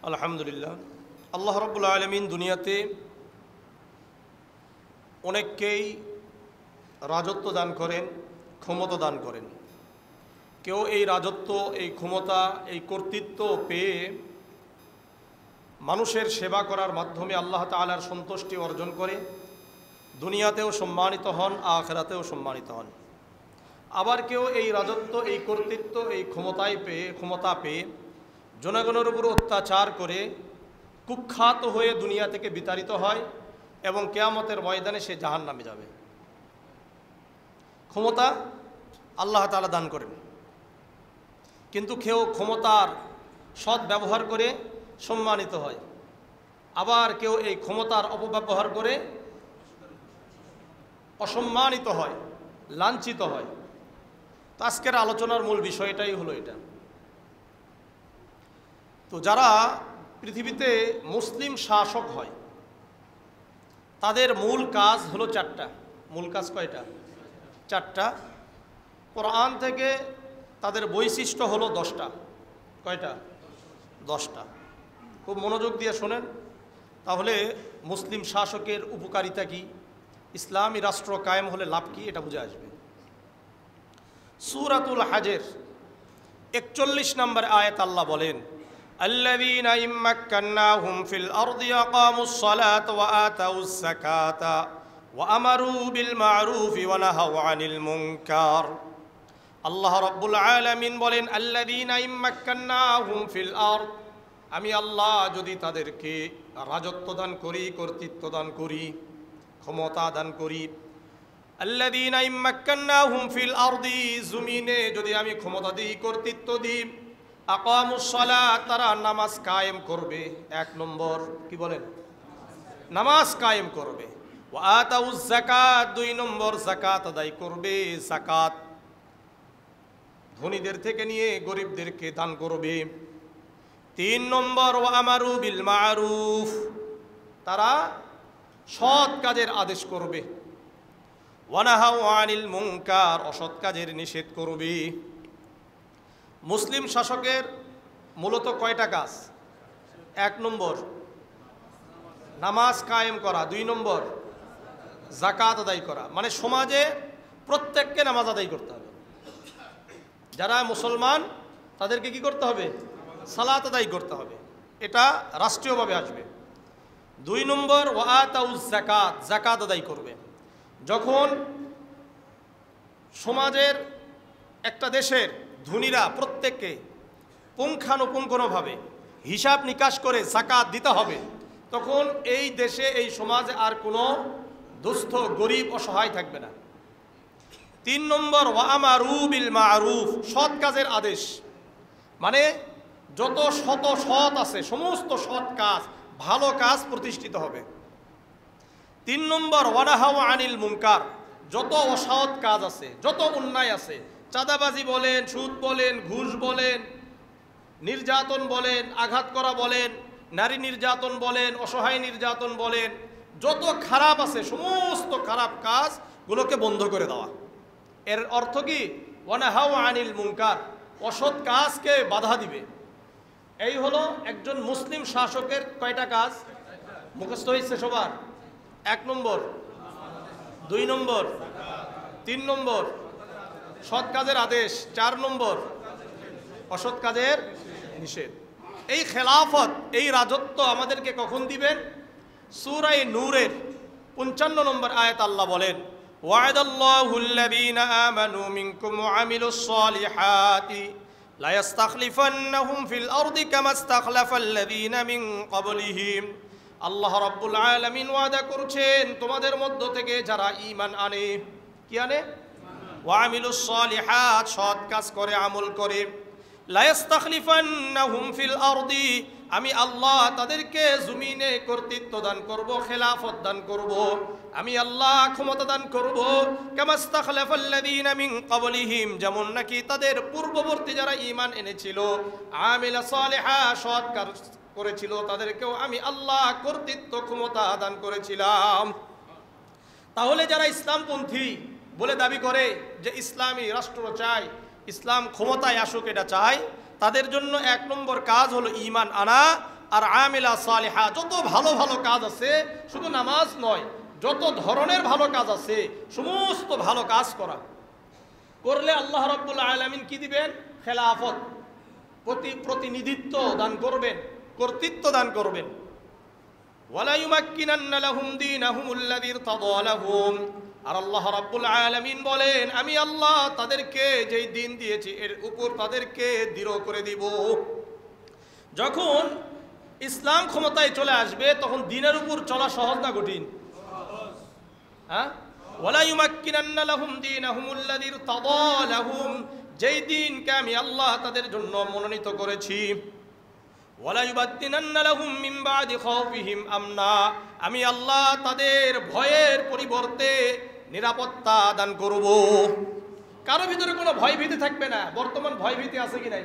আলহামদুলিল্লাহ, আল্লাহ রাব্বুল আলামিন দুনিয়াতে অনেককেই রাজত্ব দান করেন, ক্ষমতা দান করেন। কেউ এই রাজত্ব, এই ক্ষমতা, এই কর্তৃত্ব পেয়ে মানুষের সেবা করার মাধ্যমে আল্লাহ তাআলার সন্তুষ্টি অর্জন করে দুনিয়াতেও সম্মানিত হন, আখিরাতেও সম্মানিত হন। আবার কেউ এই রাজত্ব, এই কর্তৃত্ব, এই ক্ষমতা পেয়ে জনগণের উপর অত্যাচার করে কুখ্যাত হয়ে দুনিয়া থেকে বিতাড়িত হয় এবং কিয়ামতের ময়দানে সে জাহান্নামে যাবে। ক্ষমতা আল্লাহ তাআলা দান করেন, কিন্তু কেউ ক্ষমতার সৎ ব্যবহার করে সম্মানিত হয়, আবার কেউ এই ক্ষমতার অপব্যবহার করে অসম্মানিত হয়, লাঞ্ছিত হয়। তো আজকের আলোচনার মূল বিষয়টাই হলো এটা। তো যারা পৃথিবীতে মুসলিম শাসক হয় তাদের মূল কাজ হলো চারটা। মূল কাজ কয়টা? চারটা। কোরআন থেকে তাদের বৈশিষ্ট্য হলো 10টা। কয়টা? 10টা। খুব মনোযোগ দিয়ে শোনেন, তাহলে মুসলিম শাসকের উপকারিতা কি, ইসলামী রাষ্ট্র কায়েম হলে লাভ কি, এটা বুঝে আসবে। সূরাতুল হাজের 41 নম্বর আয়াত আল্লাহ বলেন, الذين إن مكناهم في الأرض أقاموا الصلاة وآتوا الزكاة وأمروا بالمعروف ونهوا عن المنكر। আল্লাহ রাব্বুল আলামিন বলেন, الذين إن مكناهم في الأرض, আমি আল্লাহ যদি তাদেরকে রাজত্ব দান করি, কর্তৃত্ব দান করি, ক্ষমতা দান করি। الذين إن مكناهم في الأرض, জমিনে যদি আমি ক্ষমতা দিই, কর্তৃত্ব দিই। আকামুস সালাত, তারা নামাজ কায়েম করবে। 1 নম্বর কি বলেন? নামাজ কায়েম করবে। ওয়া আতাউজ যাকাত, 2 নম্বর যাকাত আদায় করবে। যাকাত ধনীদের থেকে নিয়ে গরিবদেরকে দান করবে। 3 নম্বর ওয়া আমারু বিল মারুফ, তারা সৎ কাজের আদেশ করবে। ওয়া নাহাউ আনিল মুনকার, অসৎ কাজের নিষেধ করবে। মুসলিম শাসকের মূলত কয়টা কাজ? 1 নম্বর নামাজ কায়েম করা, 2 নম্বর যাকাত আদায় করা। মানে সমাজে প্রত্যেককে নামাজ আদায় করতে হবে। যারা মুসলমান তাদেরকে কি করতে হবে? সালাত আদায় করতে হবে। এটা রাষ্ট্রীয়ভাবে আসবে। 2 নম্বর ওয়া আতাউজ যাকাত, যাকাত আদায় করবে। যখন সমাজের একটা দেশের ধনীরা প্রত্যেককে পুঙ্খানুপুঙ্খভাবে হিসাব নিকাশ করে যাকাত দিতে হবে, তখন এই দেশে, এই সমাজে আর কোনো দুস্থ, গরিব, অসহায় থাকবে না। 3 নম্বর ওয়া আমারু বিল মারুফ, সৎ কাজের আদেশ। মানে যত সৎ আছে সমস্ত সৎ কাজ, ভালো কাজ প্রতিষ্ঠিত হবে। 3 নম্বর ওয়া নাহাউ আনিল মুনকার, যত অসৎ কাজ আছে, যত অন্যায় আছে, চাঁদাবাজি বলেন, সুদ বলেন, ঘুষ বলেন, নির্যাতন বলেন, আঘাত করা বলেন, নারী নির্যাতন বলেন, অসহায় নির্যাতন বলেন, যত খারাপ আছে সমস্ত খারাপ কাজগুলোকে বন্ধ করে দেওয়া। এর অর্থ কি? ওয়া নাহাউ আনিল মুনকার, অসৎ কাজকে বাধা দিবে। এই হলো একজন মুসলিম শাসকের কয়টা কাজ? মুখস্থ হয়েছে সবার? 1 নম্বর, 2 নম্বর, 3 নম্বর সৎ কাজের আদেশ, 4 নম্বর অসৎ কাজের নিষেধ। এই খেলাফত, এই রাজত্ব আমাদেরকে কখন দিবেন? সূরা নূরের 55 নম্বর আয়াত আল্লাহ বলেন, ওয়া'দাল্লাহুল্লাযীনা আমানু মিনকুম ওয়া আমিলুস সালিহাতি লা ইস্তাখলিফান্নাহুম ফিল আরদি কামা ইস্তাখলাফাল্লাযীনা মিন ক্বাবলিহিম। আল্লাহ রাব্বুল আলামিন ওয়াদা করছেন, তোমাদের মধ্য থেকে যারা ঈমান আনে, কি আনে? ওয়া আমিলুস সালিহাত, সৎ কাজ করে, আমল করে। লা ইস্তাখলিফান্নাহুম ফিল আরদি, আমি আল্লাহ তাদেরকে জমিনে কর্তৃত্ব দান করব, খেলাফত দান করব, আমি আল্লাহ ক্ষমতা দান করব। কামা ইস্তাখলাফাল্লাযীনা মিন ক্বাবলিহিম, যেমন নাকি তাদের পূর্ববর্তী যারা ঈমান এনেছিল, আমিলা সালিহা, সৎ কাজ করেছিল, তাদেরকেও আমি আল্লাহ কর্তৃত্ব, ক্ষমতা দান করেছিলাম। তাহলে যারা ইসলামপন্থী বলে দাবি করে যে ইসলামী রাষ্ট্র চাই, ইসলাম ক্ষমতায় আসুক, এটা চাই, তাদের জন্য 1 নম্বর কাজ হলো ঈমান আনা, আর আমিলা সালিহা, যত ভালো ভালো কাজ আছে, শুধু নামাজ নয়, যত ধরনের ভালো কাজ আছে সমস্ত ভালো কাজ করা করলে আল্লাহ রাব্বুল আলামিন কি দিবেন? খেলাফত, প্রতিনিধিত্ব দান করবেন, কর্তৃত্ব দান করবেন। ওয়ালা ইউমাক্কিনান্না লাহুম দীনাহুমুল্লাযী ইরতাদা লাহুম, আর আল্লাহ রাব্বুল আলামিন বলেন আমি আল্লাহ তাদেরকে যেই দিন দিয়েছি এর উপর তাদেরকে দৃঢ় করে দিব। যখন ইসলাম ক্ষমতায় চলে আসবে তখন দিনের উপর চলা সহজ না কঠিন? হ্যাঁ, ওয়ালা ইউমাক্কিনান্না লাহুম দীনাহুমুল্লাযী ইরতাদা লাহুম, যেই দিনকে আমি আল্লাহ তাদের জন্য মনোনীত করেছি। ওয়ালা ইউবাদদিনান্না লাহুম মিন বাদি খাউফিহিম আমনা, আমি আল্লাহ তাদের ভয়ের পরিবর্তে নিরাপত্তা দান করব। কারো ভিতরে কোনো ভয় ভীতি থাকবে না। বর্তমান ভয় ভীতি আছে কি নাই?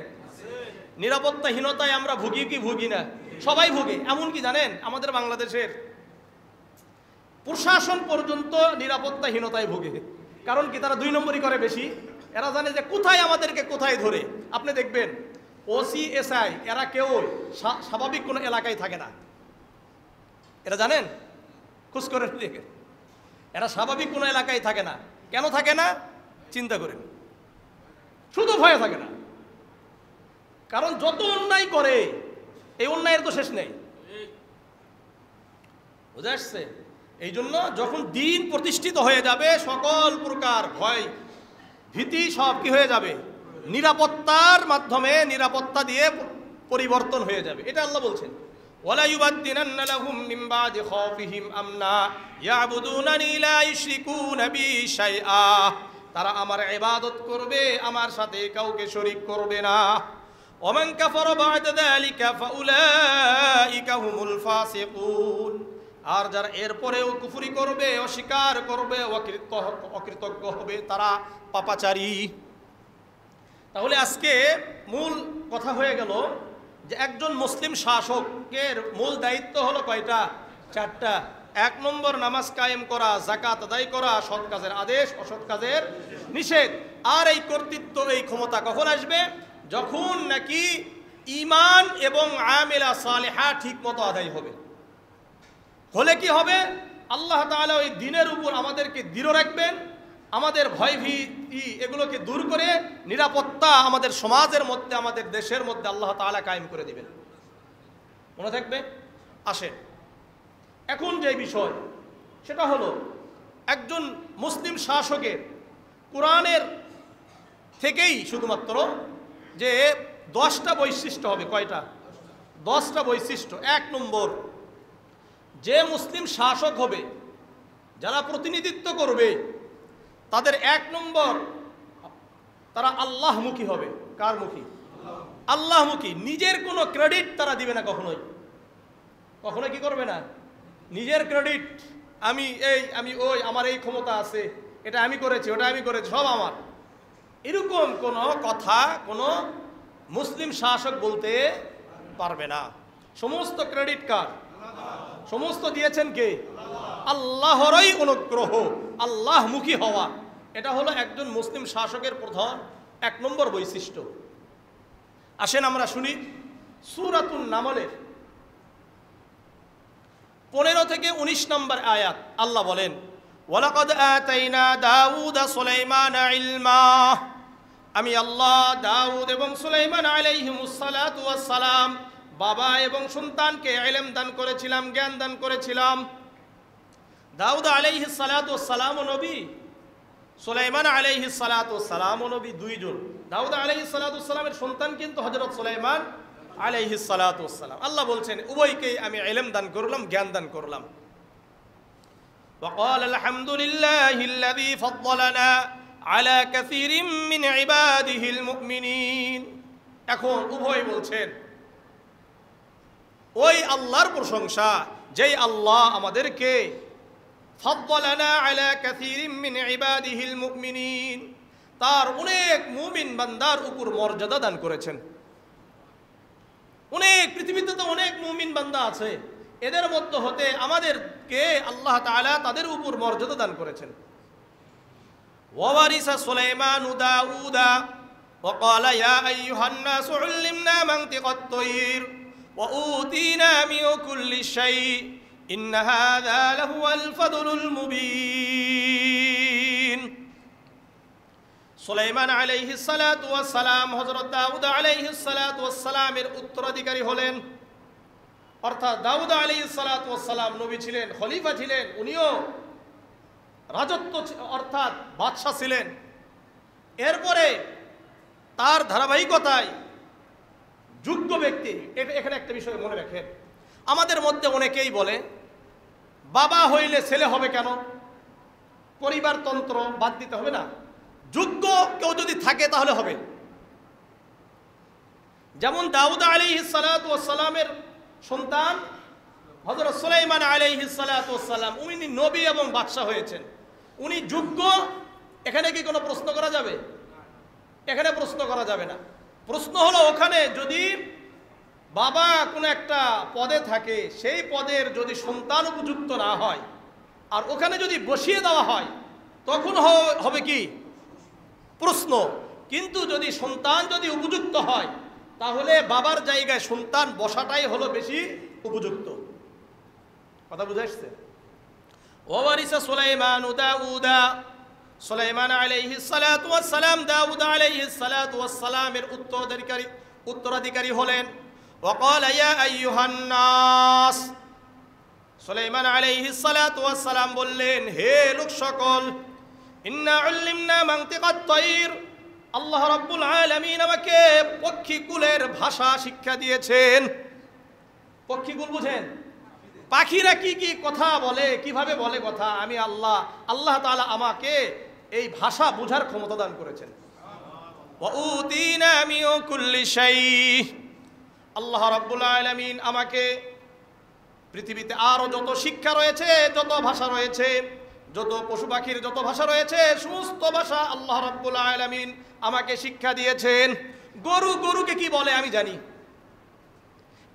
নিরাপত্তাহীনতায় আমরা ভুগি কি ভুগি না? সবাই ভুগে। এমনকি জানেন আমাদের বাংলাদেশের প্রশাসন পর্যন্ত নিরাপত্তাহীনতায় ভুগে। কারণ কি? তারা 2 নম্বরই করে বেশি। এরা জানে যে কোথায় আমাদেরকে কোথায় ধরে। আপনি দেখবেন ওসি এসআই এরা কেউ স্বাভাবিক কোনো এলাকায় থাকে না। এরা জানেন, খোঁজ করে দেখেন, এরা স্বাভাবিক কোনো এলাকায় থাকে না। কেন থাকে না? চিন্তা করেন। শুধু ভয়ে থাকে না, কারণ যত অন্যায় করে এই অন্যায়ের তো শেষ নেই। বুঝে আসছে? এই জন্য যখন দিন প্রতিষ্ঠিত হয়ে যাবে সকল প্রকার ভয় ভীতি সব কি হয়ে যাবে? নিরাপত্তার মাধ্যমে, নিরাপত্তা দিয়ে পরিবর্তন হয়ে যাবে। এটা আল্লাহ বলছেন, ওয়ালা ইউবাদদিনান্না লাহুম মিন বাদি খাউফিহিম আমনা ইয়াবুদুনানি লা ইউশরিকুনা বি শাইআ, তারা আমার ইবাদত করবে, আমার সাথে কাউকে শরীক করবে না। ওমান কাফারা বা'দা যালিকা ফাউলাইকা হুমুল ফাসিকুন, আর যারা এরপরেও কুফরি করবে, অস্বীকার করবে, অকৃতজ্ঞ হবে, তারা পাপাচারী। তাহলে আজকে মূল কথা হয়ে গেল যে একজন মুসলিম শাসকের মূল দায়িত্ব হলো কয়টা? 4টা। 1 নম্বর নামাজ কায়েম করা, যাকাত আদায় করা, সৎ কাজের আদেশ, অসৎ কাজের নিষেধ। আর এই কর্তৃত্ব, এই ক্ষমতা কখন আসবে? যখন নাকি ঈমান এবং আমিলা সালিহা ঠিক মতো আদায় হবে। হলে কি হবে? আল্লাহ তাআলা ওই দিনের উপর আমাদেরকে দৃঢ় রাখবেন, আমাদের ভয় ভীতি এগুলোকে দূর করে নিরাপত্তা আমাদের সমাজের মধ্যে, আমাদের দেশের মধ্যে আল্লাহ তাআলা কায়েম করে দিবেন। মনে থাকবে? আসেন এখন যে বিষয়, সেটা হলো একজন মুসলিম শাসকের কোরআনের থেকেই শুধুমাত্র যে 10টা বৈশিষ্ট্য হবে। কয়টা? 10টা বৈশিষ্ট্য। 1 নম্বর, যে মুসলিম শাসক হবে, যারা প্রতিনিধিত্ব করবে, তাদের 1 নম্বর তারা আল্লাহমুখী হবে। কার মুখী? আল্লাহমুখী। নিজের কোনো ক্রেডিট তারা দিবে না কখনোই। কখনোই কি করবে না? নিজের ক্রেডিট, আমি এই, আমি ওই, আমার এই ক্ষমতা আছে, এটা আমি করেছি, ওটা আমি করেছি, সব আমার, এরকম কোনো কথা কোনো মুসলিম শাসক বলতে পারবে না। সমস্ত ক্রেডিট কার? সমস্ত দিয়েছেন কে? আল্লাহরই অনুগ্রহ, আল্লাহমুখী হওয়া, এটা হলো একজন মুসলিম শাসকের প্রধান 1 নম্বর বৈশিষ্ট্য। আসেন আমরা শুনি সূরাতুন নামলের 15 থেকে 19 নম্বর আয়াত। আল্লাহ বলেন, ওয়ালাকাদ আতাইনা দাউদা সুলাইমানা ইলমা, আমি আল্লাহ দাউদ এবং সুলাইমান আলাইহিমুস সালাতু ওয়াস সালাম, বাবা এবং সন্তানকে ইলম দান করেছিলাম, জ্ঞান দান করেছিলাম। দাউদ আলাইহিস সালাতু ওয়াস সালাম নবী, সুলাইমান আলাইহিস সালাতু ওয়াস সালাম নবী, 2 জন। দাউদ আলাইহিস সালাতু ওয়াস সালামের সন্তান কিন্তু হযরত সুলাইমান আলাইহিস সালাতু ওয়াস সালাম। আল্লাহ বলছেন উভয়কেই আমি ইলম দান করলাম, জ্ঞান দান করলাম। وقال الحمد لله الذي فضلنا على كثير من عباده المؤمنين, এখন উভয় বলছেন ওই আল্লাহর প্রশংসা যেই আল্লাহ আমাদেরকে فضلنا على كثير من عباده المؤمنين, তার অনেক মুমিন বান্দার উপর মর্যাদা দান করেছেন। অনেক, পৃথিবীতে তো অনেক মুমিন বান্দা আছে, এদের মধ্য হতে আমাদেরকে আল্লাহ তাআলা তাদের উপর মর্যাদা দান করেছেন। ওয়ারিসা সুলাইমান দাউদা ওয়াকালা ইয়া আইয়ুহান নাসু উল্লিমনা মানতিকাত তায়র وأوتينا من كل شيء إن هذا لهو الفضل المبين সুলাইমান আলাইহিস সালাতু ওয়াস সালাম হযরত দাউদ আলাইহিস সালাতু ওয়াস সালামের উত্তরাধিকারী হলেন। অর্থাৎ দাউদ আলাইহিস সালাতু ওয়াস সালাম নবী ছিলেন, খলিফা ছিলেন, উনিও রাজত্ব অর্থাৎ বাদশা ছিলেন। এরপরে তার ধারাবাহিকতায় যোগ্য ব্যক্তি, এখানে একটা বিষয় মনে রাখেন, আমাদের মধ্যে অনেকেই বলে বাবা হইলে ছেলে হবে কেন, পরিবারতন্ত্র বাদ দিতে হবে না, যোগ্য কেউ যদি থাকে তাহলে হবে। যেমন দাউদ আলাইহিস সালাতু ওয়াস সালামের সন্তান হযরত সুলাইমান আলাইহিস সালাতু ওয়াস সালাম, উনি নবী এবং বাদশা হয়েছেন, উনি যোগ্য। এখানে কি কোনো প্রশ্ন করা যাবে? এখানে প্রশ্ন করা যাবে না। প্রশ্ন হলো ওখানে যদি বাবা কোনো একটা পদে থাকে, সেই পদের যদি সন্তান উপযুক্ত না হয় আর ওখানে যদি বসিয়ে দেওয়া হয় তখন হবে কি প্রশ্ন। কিন্তু যদি সন্তান যদি উপযুক্ত হয় তাহলে বাবার জায়গায় সন্তান বসাটাই হলো বেশি উপযুক্ত। কথা বুঝে আসছে? ওয়ারিসা সুলাইমান দাউদা, সুলাইমান আলাইহিস সালাতু ওয়াস সালাম দাউদ আলাইহিস সালাতু ওয়াস সালামের উত্তরাধিকারী হলেন। وقال يا ايها الناس, সুলাইমান আলাইহিস সালাতু ওয়াস সালাম বললেন, হে লোক সকল, ইন্না উল্লিমনা মানতিকাত তায়র, আল্লাহ রাব্বুল আলামিন আমাকে পক্ষীকুলের ভাষা শিক্ষা দিয়েছেন। পক্ষীকুল বুঝেন? পাখিরা কি কি কথা বলে, কিভাবে বলে কথা, আমি আল্লাহ তাআলা আমাকে এই ভাষা বোঝার ক্ষমতা দান করেছেন। ওয়া উতিনা মিন কুল্লি শাই, আল্লাহ রাব্বুল আলামিন আমাকে পৃথিবীতে আরো যত শিক্ষা রয়েছে, যত ভাষা রয়েছে, যত পশু পাখির যত ভাষা রয়েছে, সমস্ত ভাষা আল্লাহ রাব্বুল আলামিন আমাকে শিক্ষা দিয়েছেন। গরুকে কি বলে আমি জানি,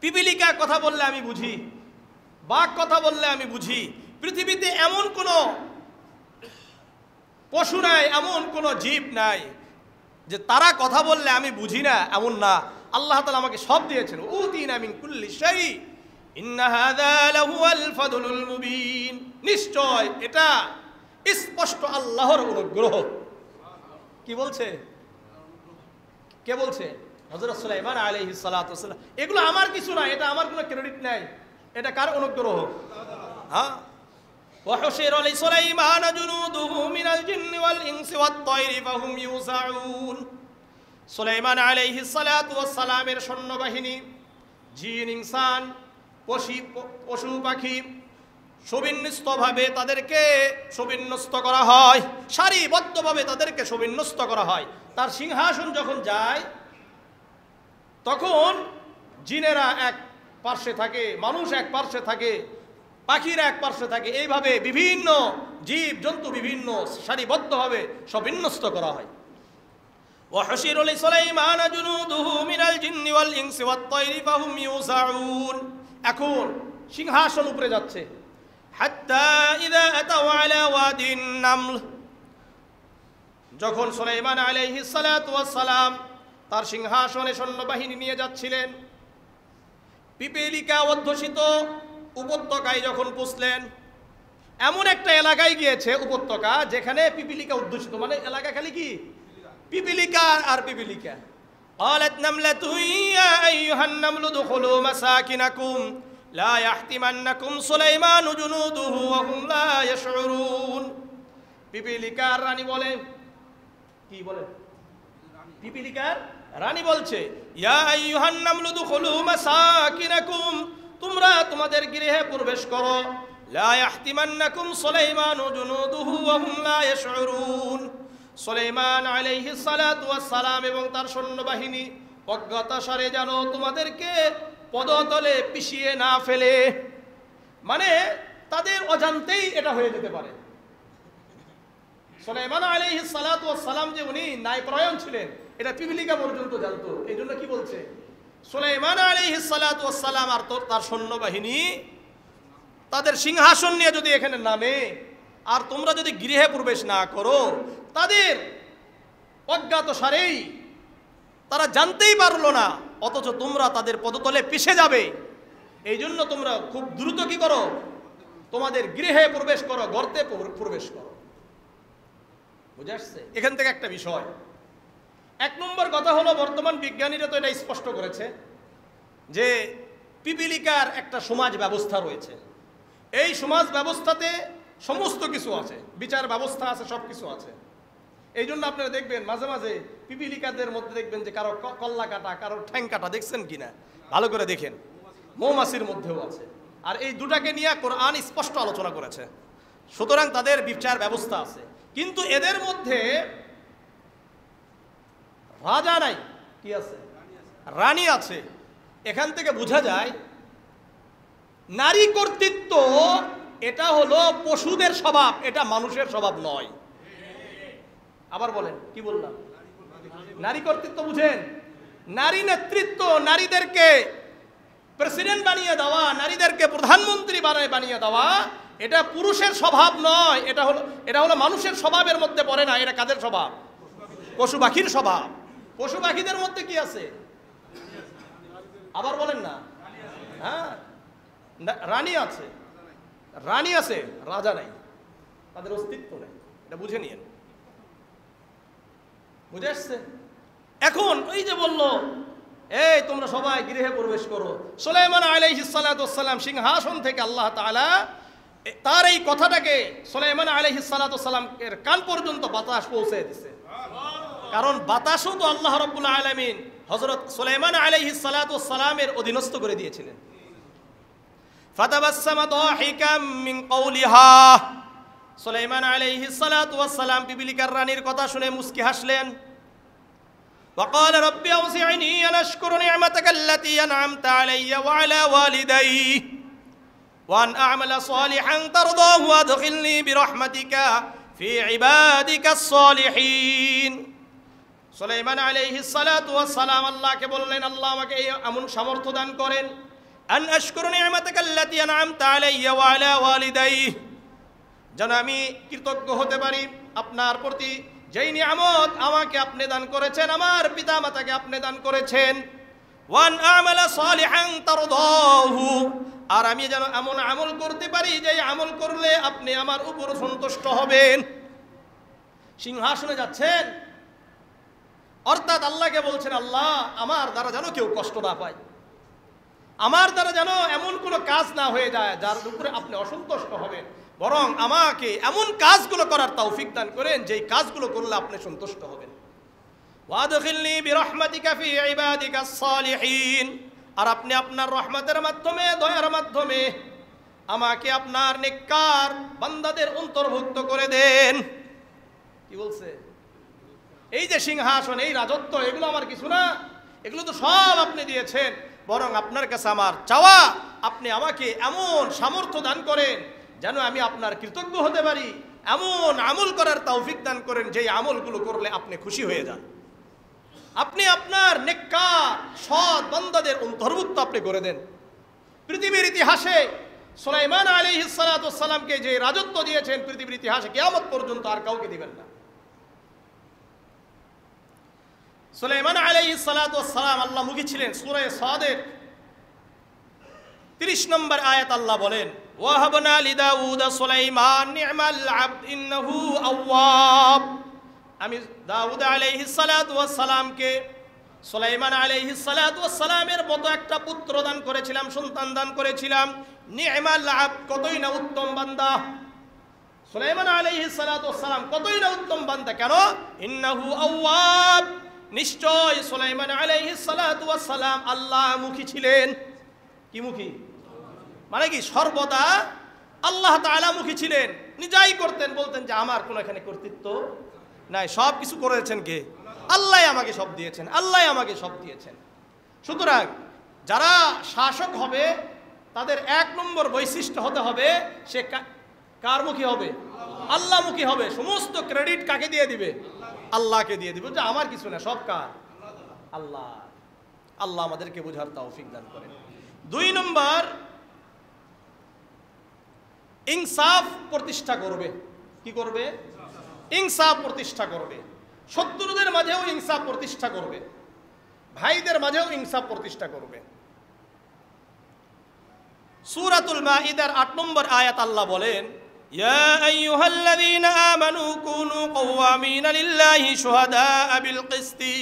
পিপিলিকা কথা বললে আমি বুঝি, বাঘ কথা বললে আমি বুঝি। পৃথিবীতে এমন কোনো পশু নাই, এমন কোনো জীব নাই যে তারা কথা বললে আমি বুঝি না, এমন না। আল্লাহ তাআলা আমাকে সব দিয়েছেন। উতিনা মিন কুল্লি শাই ইন্না হাযা লাহুয়াল ফাদলুল মুবিন, নিশ্চয় এটা স্পষ্ট আল্লাহর অনুগ্রহ। কি বলছে? কে বলছে? হযরত সুলাইমান আলাইহিস সালাতু ওয়াস সালাম। এগুলো আমার কিছু না, এটা আমার কোনো ক্রেডিট নাই, এটা কার অনুগ্রহ? হ্যাঁ, وحشر لسليمان جنوده من الجن والإنس والطير فهم يوزعون। সুলাইমান আলাইহিস সালাতু ওয়াস সালামের সৈন্যবাহিনী, জিন, ইনসান, পশু পাখি সুবিন্যস্তভাবে তাদেরকে সুবিন্যস্ত করা হয়, সারিবদ্ধভাবে তাদেরকে সুবিন্যস্ত করা হয়। তার সিংহাসন যখন যায় তখন জিনেরা এক পার্শ্বে থাকে, মানুষ এক পার্শ্বে থাকে, পাখিরা এক পার্শ্বে থাকে, এইভাবে বিভিন্ন জীব জন্তু বিভিন্ন সারিবদ্ধভাবে সুবিন্যস্ত করা হয়। وحشر لسليمان جنوده من الجن والإنس والطير فهم يوزعون। এখন সিংহাসন উপরে যাচ্ছে। حتى إذا أتوا على واد النمل, যখন সুলাইমান আলাইহিস সালাতু ওয়াস সালাম তার সিংহাসনে সৈন্যবাহিনী নিয়ে যাচ্ছিলেন, পিপীলিকা অধ্যুষিত উপত্যকায় যখন পৌঁছলেন, এমন একটা এলাকায় গিয়েছে উপত্যকা যেখানে পিপীলিকা অধ্যুষিত, মানে এলাকা খালি কি পিপীলিকা আর পিপীলিকা। قالت نملة يا أيها النمل ادخلوا مساكنكم لا يحطمنكم سليمان جنوده وهم لا يشعرون। পিপীলিকার রানী বলে, কি বলে? পিপীলিকার রানী বলছে, ইয়া আইয়ুহান নামলু দুখুলু মাসাকিনাকুম, তোমরা তোমাদের গৃহে প্রবেশ করো, লা ইয়াহতিমান্নাকুম সুলাইমান জুনুদুহু ওয়া হুম লা ইয়াশউরুন। সুলাইমান আলাইহিস সালাতু ওয়াস সালাম এবং তার সৈন্যবাহিনী অজ্ঞাতসারে যেন তোমাদেরকে পদতলে পিষিয়ে না ফেলে, মানে তাদের অজান্তেই এটা হয়ে যেতে পারে। সুলাইমান আলাইহিস সালাতু ওয়াস সালাম যে উনি ন্যায়পরায়ণ ছিলেন এটা পিপীলিকা পর্যন্ত জানতো। এই জন্য কি বলছে, সুলাইমান আলাইহিস সালাতু ওয়াস সালাম আর তার সৈন্যবাহিনী তাদের সিংহাসন নিয়ে যদি এখানে নামে আর তোমরা যদি গৃহে প্রবেশ না করো, তাদের অজ্ঞাতসারেই তারা জানতেই পারলো না, অথচ তোমরা তাদের পদতলে পিষে যাবে। এই জন্য তোমরা খুব দ্রুত কি করো, তোমাদের গৃহে প্রবেশ করো, গর্তে প্রবেশ করো। বুঝে আসছে? এখান থেকে একটা বিষয়, এক নম্বর কথা হলো, বর্তমান বিজ্ঞানীরা তো এটা স্পষ্ট করেছে যে পিপিলিকার একটা সমাজ ব্যবস্থা রয়েছে। এই সমাজ ব্যবস্থাতে সমস্ত কিছু আছে, বিচার ব্যবস্থা আছে, সব কিছু আছে। এই জন্য আপনারা দেখবেন মাঝে মাঝে পিপিলিকাদের মধ্যে দেখবেন যে কারো কল্লা কাটা, কারো ঠ্যাং কাটা, দেখছেন কিনা ভালো করে দেখেন। মৌমাছির মধ্যেও আছে। আর এই দুটাকে নিয়ে কোরআন স্পষ্ট আলোচনা করেছে। সুতরাং তাদের বিচার ব্যবস্থা আছে, কিন্তু এদের মধ্যে রাজা নাই, কি আছে? রানী আছে। এখান থেকে বোঝা যায় নারী কর্তৃত্ব এটা হলো পশুদের স্বভাব, এটা মানুষের স্বভাব নয়। আবার বলেন, কি বললাম? নারী কর্তৃত্ব বুঝেন? নারী নেতৃত্ব, নারীদেরকে প্রেসিডেন্ট বানিয়ে দেওয়া, নারীদেরকে প্রধানমন্ত্রী বানিয়ে দেওয়া, এটা পুরুষের স্বভাব নয়। এটা হলো মানুষের স্বভাবের মধ্যে পড়ে না। এটা কাদের স্বভাব? পশু পাখির স্বভাব। পশু পাখিদের মধ্যে কি আছে? আবার বলেন না। হ্যাঁ, রানী আছে। রানী আছে, রাজা নাই, তাদের অস্তিত্ব নেই। এটা বুঝে নিয়েন। বুঝে আসছে? এখন ওই যে বললো, এই তোমরা সবাই গৃহে প্রবেশ করো। সুলাইমান আলাইহিস সালাতু ওয়াস সালাম সিংহাসন থেকে আল্লাহ তাআলা তার এই কথাটাকে সুলাইমান আলাইহিস সালাতু ওয়াস সালামের কান পর্যন্ত বাতাস পৌঁছে দিয়েছে। কারণ বাতাসও তো আল্লাহ রাব্বুল আলামিন হযরত সুলাইমান আলাইহিস সালাতু ওয়াস সালামের অধীনস্থ করে দিয়েছিলেন। ফাতাবাসসামা দাহিকাম মিন কওলিহা, সুলাইমান আলাইহিস সালাতু ওয়াস সালাম পিপিলিকার রানীর কথা শুনে মুস্কি হাসলেন। وقال ربي أوزعني أن أشكر نعمتك التي أنعمت علي وعلى والدي وأن أعمل صالحا ترضاه وأدخلني برحمتك في عبادك الصالحين। সুলাইমান আলাইহিস সালাতু ওয়াস সালাম আল্লাহকে বললেন, আল্লাহ আমাকে এমন সামর্থ্য দান করেন, আন আশকুরু নি'মাতাকা আল্লাতী আন'আমতা আলাইয়া ওয়া আলা ওয়ালিদাই, যেন আমি কৃতজ্ঞ হতে পারি আপনার প্রতি, যেই নিয়ামত আমাকে আপনি দান করেছেন, আমার পিতা মাতাকে আপনি দান করেছেন। ওয়ান আমালা সালিহান তারদাহু, আর আমি যেন এমন আমল করতে পারি যে আমল করলে আপনি আমার উপর সন্তুষ্ট হবেন। সিংহাসনে যাচ্ছেন, অর্থাৎ আল্লাহকে বলছেন, আল্লাহ আমার দ্বারা যেন কেউ কষ্ট না পায়, আমার দ্বারা যেন এমন কোনো কাজ না হয়ে যায় যার উপরে আপনি অসন্তুষ্ট হবেন, বরং আমাকে এমন কাজগুলো করার তৌফিক দান করেন যেই কাজগুলো করলে আপনি সন্তুষ্ট হবেন। ওয়াদখিলনি বিরহমাতিকা ফি ইবাদিকাস সালিহিন, আর আপনি আপনার রহমতের মাধ্যমে, দয়ার মাধ্যমে আমাকে আপনার নেককার বান্দাদের অন্তর্ভুক্ত করে দেন। কি বলছে? এই যে সিংহাসন, এই রাজত্ব, এগুলো আমার কিছু না, এগুলো তো সব আপনি দিয়েছেন, বরং আপনার কাছে আমার চাওয়া আপনি আমাকে এমন সামর্থ্য দান করেন যেন আমি আপনার কৃতজ্ঞ হতে পারি, এমন আমল করার তৌফিক দান করেন যেই আমলগুলো করলে আপনি খুশি হয়ে যান, আপনি আপনার নেককার সৎ বান্দাদের অন্তর্ভুক্ত আপনি করে দেন। পৃথিবীর ইতিহাসে সুলাইমান আলাইহিস সালাতু ওয়াস সালামকে যে রাজত্ব দিয়েছেন, পৃথিবীর ইতিহাসে কিয়ামত পর্যন্ত আর কাউকে দিবেন না। সুলাইমান আলাইহিস সালাতু ওয়াস সালাম আল্লাহ মুখী ছিলেন। সূরা সাদের 30 নম্বর আয়াত আল্লাহ বলেন, ওয়াহাবনা লিদাউদ সুলাইমান নি'মাল আবদ ইন্নাহু আওয়াব। আমি দাউদ আলাইহিস সালাতু ওয়াস সালামকে সুলাইমান আলাইহিস সালাতু ওয়াস সালামের মতো একটা পুত্র দান করেছিলাম, সন্তান দান করেছিলাম। নি'মাল আবদ, কতই না উত্তম বান্দা। সুলাইমান আলাইহিস সালাতু ওয়াস সালাম কতই না উত্তম বান্দা। কেন? ইন্নাহু আওয়াব, নিশ্চয় সুলাইমান আলাইহিস সালাতু ওয়াস সালাম আল্লাহ মুখী ছিলেন। কি মুখী? মানে কি সর্বদা আল্লাহ তাআলা মুখী ছিলেন, নিজেই করতেন, বলতেন যে আমার কোনো এখানে কর্তৃত্ব নাই, সব কিছু করেছেন কে? আল্লাহ আমাকে সব দিয়েছেন, আল্লাহ আমাকে সব দিয়েছেন। সুতরাং যারা শাসক হবে তাদের 1 নম্বর বৈশিষ্ট্য হতে হবে সে কার মুখী হবে? আল্লাহমুখী হবে। সমস্ত ক্রেডিট কাকে দিয়ে দিবে? আল্লাহকে দিয়ে দিবে, যে আমার কিছু না, সব কার? আল্লাহ। আল্লাহ আমাদেরকে বোঝার তৌফিক দান করেন। 2 নম্বর, ইনসাফ প্রতিষ্ঠা করবে। কি করবে? ইনসাফ প্রতিষ্ঠা করবে। শত্রুদের মাঝেও ইনসাফ প্রতিষ্ঠা করবে। ভাইদের মাঝেও ইনসাফ প্রতিষ্ঠা করবে। সূরাতুল মাইদার ৮ নম্বর আয়াত আল্লাহ বলেন, ইয়া আইয়ুহাল্লাযীনা আমানু কুনু কওয়ামিনা লিল্লাহি শুহাদাআ বিল কিসতি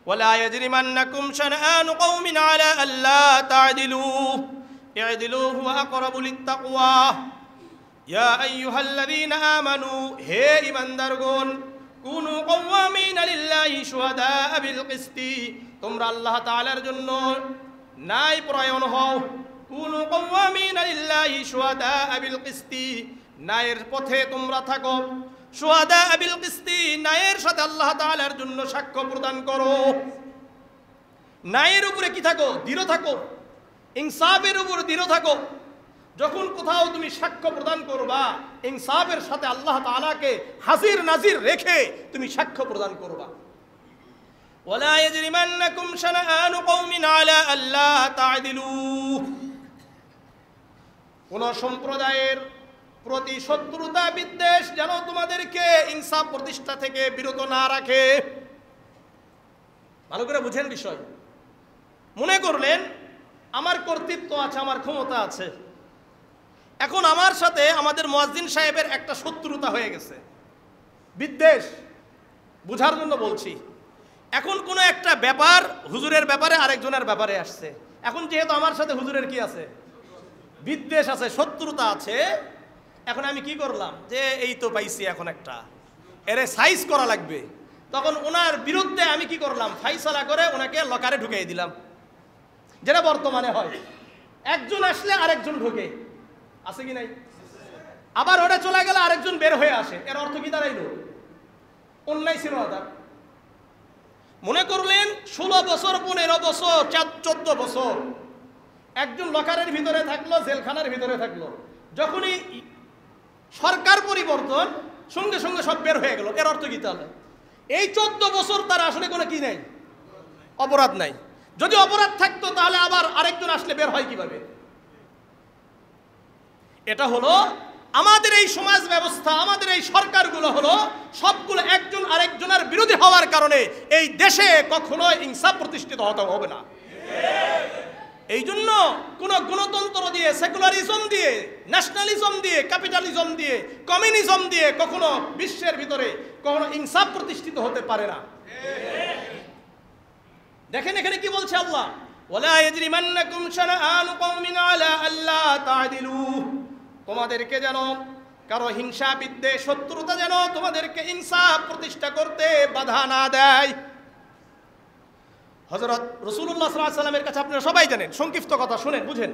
ওয়া লা ইয়াজরিমান্নাকুম শানআনু কওমিন আলা আল্লা তা'দিলু ই'দিলু হুয়া আকরাবু লিত্তাকওয়া। ইয়া আইয়ুহাল্লাযীনা আমানু, হে ঈমানদারগণ, কুনু কওয়ামিনা লিল্লাহি শুহাদাআ বিল কিসতি, তোমরা আল্লাহ তাআলার জন্য ন্যায় পরায়ণ হও। কুনু কওয়ামিনা লিল্লাহি শুহাদাআ বিল কিসতি, ন্যায়ের পথে তোমরা থাকো। শুহাদাআ বিল কিসতি, ন্যায়ের সাথে আল্লাহ তাআলার জন্য সাক্ষ্য প্রদান করো। ন্যায়ের উপরে কি থাকো? দৃঢ় থাকো। ইনসাফের উপর দৃঢ় থাকো। যখন কোথাও তুমি সাক্ষ্য প্রদান করবা, ইনসাফের সাথে আল্লাহ তাআলাকে হাজির নাজির রেখে তুমি সাক্ষ্য প্রদান করবা। ওয়ালা ইয়াজরিমান্নাকুম শানআনু কওমিন আলা আল্লা তা'দিলু, কোন সম্প্রদায়ের প্রতি শত্রুতা বিদ্বেষ যেন তোমাদেরকে ইনসাফ প্রতিষ্ঠা থেকে বিরত না রাখে। ভালো করে বুঝেন বিষয়। মনে করলেন আমার কর্তৃত্ব আছে, আমার ক্ষমতা আছে, এখন আমার সাথে আমাদের মুয়াজ্জিন সাহেবের একটা শত্রুতা হয়ে গেছে, বিদ্বেষ। বুঝার জন্য বলছি, এখন কোনো একটা ব্যাপার হুজুরের ব্যাপারে আরেকজনের ব্যাপারে আসছে। এখন যেহেতু আমার সাথে হুজুরের কি আছে? বিদ্বেষ আছে, শত্রুতা আছে। এখন আমি কি করলাম যে এই তো পাইছি এখন একটা, এরে সাইজ করা লাগবে। তখন ওনার বিরুদ্ধে আমি কি করলাম? ফাইসালা করে ওনাকে লকারে ঢুকিয়ে দিলাম, যেটা বর্তমানে হয়। একজন আসলে আরেকজন ঢোকে, আছে কি নাই? আবার ওটা চলে গেলে আরেকজন বের হয়ে আসে। এর অর্থ কি দাঁড়াইলো? অন্যায় ছিল না তার। মনে করলেন 16 বছর, 15 বছর, 14 বছর একজন লকারের ভিতরে থাকলো, জেলখানার ভিতরে থাকলো। যখনই সরকার পরিবর্তন, সঙ্গে সঙ্গে সব বের হয়ে গেল। এর অর্থ কি তাহলে? এই 14 বছর তার আসলে কোনো কি নাই, অপরাধ নাই। যদি অপরাধ থাকতো তাহলে আবার আরেকজন আসলে বের হয় কিভাবে? এটা হলো আমাদের এই সমাজ ব্যবস্থা, আমাদের এই সরকারগুলো হলো সবগুলো একজন আরেকজনের বিরোধী হওয়ার কারণে এই দেশে কখনো ইনসাফ প্রতিষ্ঠিত হতে হবে না। এই জন্য কোনো গণতন্ত্র দিয়ে, সেকুলারিজম দিয়ে, ন্যাশনালিজম দিয়ে, ক্যাপিটালিজম দিয়ে, কমিউনিজম দিয়ে কখনো বিশ্বের ভিতরে কখনো ইনসাফ প্রতিষ্ঠিত হতে পারে না। দেখেন এখানে কি বলছে আল্লাহ, ওয়ালা ইয়াজরিমান্নাকুম শানআনু কওমিন আলা আল্লা তা'দিলু, তোমাদেরকে যেন কারো হিংসা বিদ্বেষ শত্রুতা যেন তোমাদেরকে ইনসাফ প্রতিষ্ঠা করতে বাধা না দেয়। হযরত রাসূলুল্লাহ সাল্লাল্লাহু আলাইহি সাল্লামের কাছে আপনারা সবাই জানেন, সংক্ষিপ্ত কথা শুনেন বুঝেন।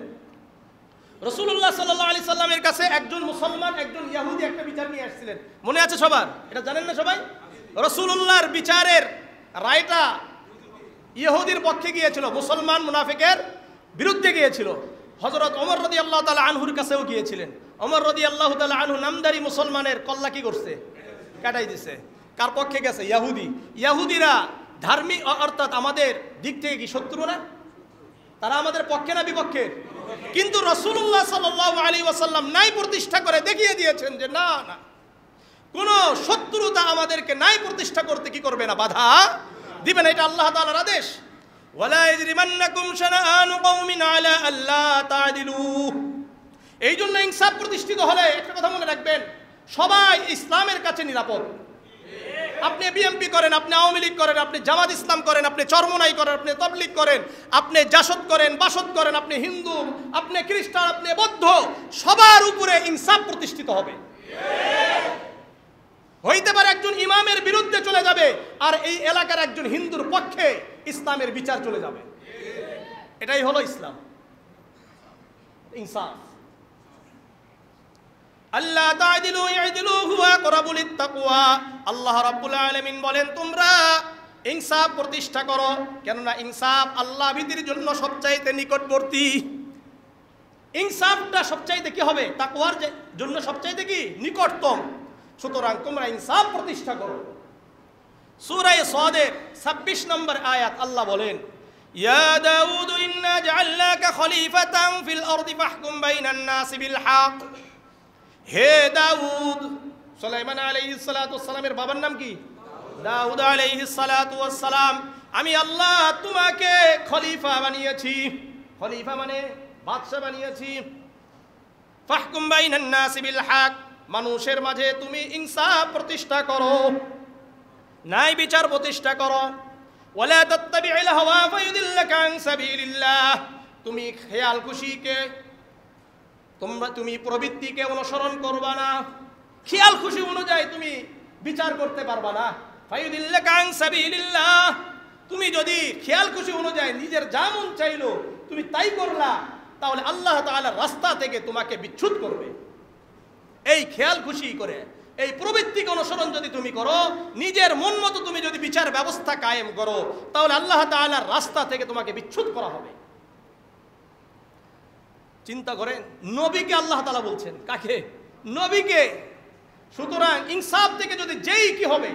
রাসূলুল্লাহ সাল্লাল্লাহু আলাইহি সাল্লামের কাছে একজন মুসলমান, একজন ইহুদি একটা বিচার নিয়ে আসছিলেন। মনে আছে সবার? এটা জানেন না সবাই? রাসূলুল্লাহর বিচারের রায়টা ইহুদির পক্ষে গিয়েছিল, মুসলমান মুনাফিকের বিরুদ্ধে গিয়েছিল। হযরত ওমর রাদিয়াল্লাহু তাআলা আনহুর কাছেও গিয়েছিলেন। ওমর রাদিয়াল্লাহু তাআলা আনহু নামদারি মুসলমানের কল্লা কি করছে? কাটাই দিছে। কার পক্ষে গেছে? ইহুদি। ইহুদিরা ধার্মিক, অর্থাৎ আমাদের দিক থেকে কি শত্রু না? তারা আমাদের পক্ষে না বিপক্ষে? কিন্তু রাসূলুল্লাহ সাল্লাল্লাহু আলাইহি ওয়াসাল্লাম ন্যায় প্রতিষ্ঠা করে দেখিয়ে দিয়েছেন যে না না, কোন শত্রুতা আমাদেরকে ন্যায় প্রতিষ্ঠা করতে কি করবে না, বাধা দিবেন। এটা আল্লাহ তাআলার আদেশ। ওয়ালা ইয়াজরিমান্নাকুম শানআনু কওমিন আলা আল্লা তা'দিলু। এই জন্য ইনসাফ প্রতিষ্ঠিত হলে একটা কথা মনে রাখবেন, সবাই ইসলামের কাছে নিরাপদ। আপনি বিএমপি করেন, আপনি আওয়ামী লীগ করেন, আপনি জামাত ইসলাম করেন, আপনি চরমনাই করেন, আপনি তাবলীগ করেন, আপনি জাসদ করেন, বাসদ করেন, আপনি হিন্দু, আপনি খ্রিস্টান, আপনি বৌদ্ধ, সবার উপরে ইনসাফ প্রতিষ্ঠিত হবে। হইতে পারে একজন ইমামের বিরুদ্ধে চলে যাবে আর এই এলাকার একজন হিন্দুর পক্ষে ইসলামের বিচার চলে যাবে। এটাই হলো ইসলাম, ইনসাফ। আল্লাহ তা'দিলু ই'দিলু হুয়া আকরাবু লিত্তাকওয়া। আল্লাহ রাব্বুল আলামিন বলেন তোমরা ইনসাফ প্রতিষ্ঠা করো, কেননা ইনসাফ আল্লাহ ভীতির জন্য সবচাইতে নিকটবর্তী। ইনসাফটা সবচাইতে কি হবে? তাকওয়ার জন্য সবচাইতে কি নিকটতম। সুতরাং তোমরা ইনসাফ প্রতিষ্ঠা করো। সূরা সাদের 26 নম্বর আয়াত আল্লাহ বলেন, ইয়া দাউদ ইন্না জাআলনাকা খলিফাতান ফিল আরদি ফাহকুম বাইনান নাসি বিল হক। হে দাউদ, সুলাইমান আলাইহিস সালাতু ওয়াস সালামের বাবার নাম কি? দাউদ আলাইহিস সালাতু ওয়াস সালাম। আমি আল্লাহ তোমাকে খলিফা বানিয়েছি। খলিফা মানে বাদশা বানিয়েছি। ফাহকুম বাইনান নাসি বিল হক, মানুষের মাঝে তুমি ইনসাফ প্রতিষ্ঠা করো, ন্যায় বিচার প্রতিষ্ঠা করো। ওয়ালা তাত্তাবিউল হাওয়া ফায়ুদিল্লাকা আন সাবিলিল্লাহ, তুমি খেয়াল খুশিকে তুমি প্রবৃত্তিকে অনুসরণ করবা না, খেয়াল খুশি অনুযায়ী তুমি বিচার করতে পারবা না। ফায়ুদিল্লাকা আন সাবিলিল্লাহ, তুমি যদি খেয়াল খুশি অনুযায়ী নিজের যা মন চাইলো তুমি তাই করলা, তাহলে আল্লাহ তাআলার রাস্তা থেকে তোমাকে বিচ্যুত করবে। এই খেয়াল খুশি করে এই প্রবৃত্তিকে অনুসরণ যদি তুমি করো, নিজের মন মতো তুমি যদি বিচার ব্যবস্থা কায়েম করো, তাহলে আল্লাহ তাআলার রাস্তা থেকে তোমাকে বিচ্যুত করা হবে। চিন্তা করেন, নবীকে আল্লাহ তাআলা বলছেন, কাকে? নবীকে। সুতরাং ইনসাফ থেকে যদি যেই কি হবে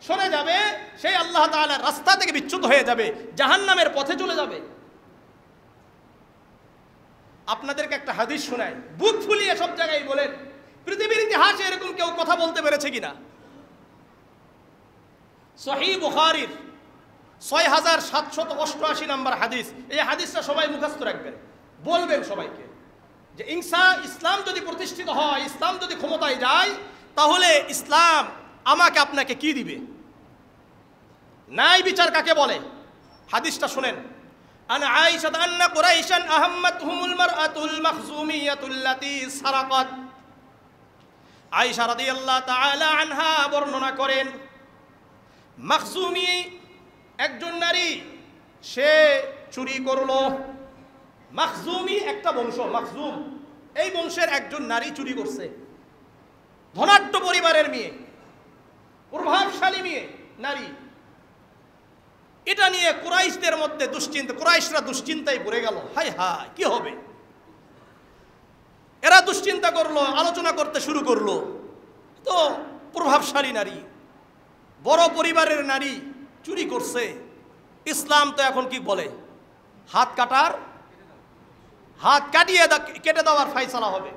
সরে যাবে, সেই আল্লাহ তাআলার রাস্তা থেকে বিচ্যুত হয়ে যাবে, জাহান্নামের পথে চলে যাবে। আপনাদেরকে একটা হাদিস শোনাই, বুক ফুলিয়ে সব জায়গায় বলেন, পৃথিবীর ইতিহাসে এরকম কেউ কথা বলতে পেরেছে কিনা? সহিহ বুখারীর 6788 নম্বর হাদিস। এই হাদিসটা সবাই মুখস্থ রাখবেন, বলবেন সবাইকে যে ইসলাম যদি প্রতিষ্ঠিত হয়, ইসলাম যদি ক্ষমতায় যায়, তাহলে ইসলাম আমাকে আপনাকে কি দিবে? ন্যায় বিচার কাকে বলে? হাদিসটা শুনেন। আন আয়েশা আন্না কুরাইশান আহাম্মাতহুমুল মারআতুল মাখজুমিয়াতুল্লাতী সারাকাত। আয়েশা রাদিয়াল্লাহু তাআলা আনহা বর্ণনা করেন, মাখজুমি একজন নারী, সে চুরি করলো। মাখজুমি একটা বংশ, মাখজুম এই বংশের একজন নারী চুরি করছে। ধনাঢ্য পরিবারের মেয়ে, প্রভাবশালী মেয়ে নারী। এটা নিয়ে কুরাইশদের মধ্যে দুশ্চিন্তা, কুরাইশরা দুশ্চিন্তায় পড়ে গেল, হায় হায় কি হবে। এরা দুশ্চিন্তা করলো, আলোচনা করতে শুরু করলো। তো প্রভাবশালী নারী, বড় পরিবারের নারী চুরি করছে, ইসলাম তো এখন কি বলে, হাত কাটিয়ে কেটে দেওয়ার ফয়সালা হবে।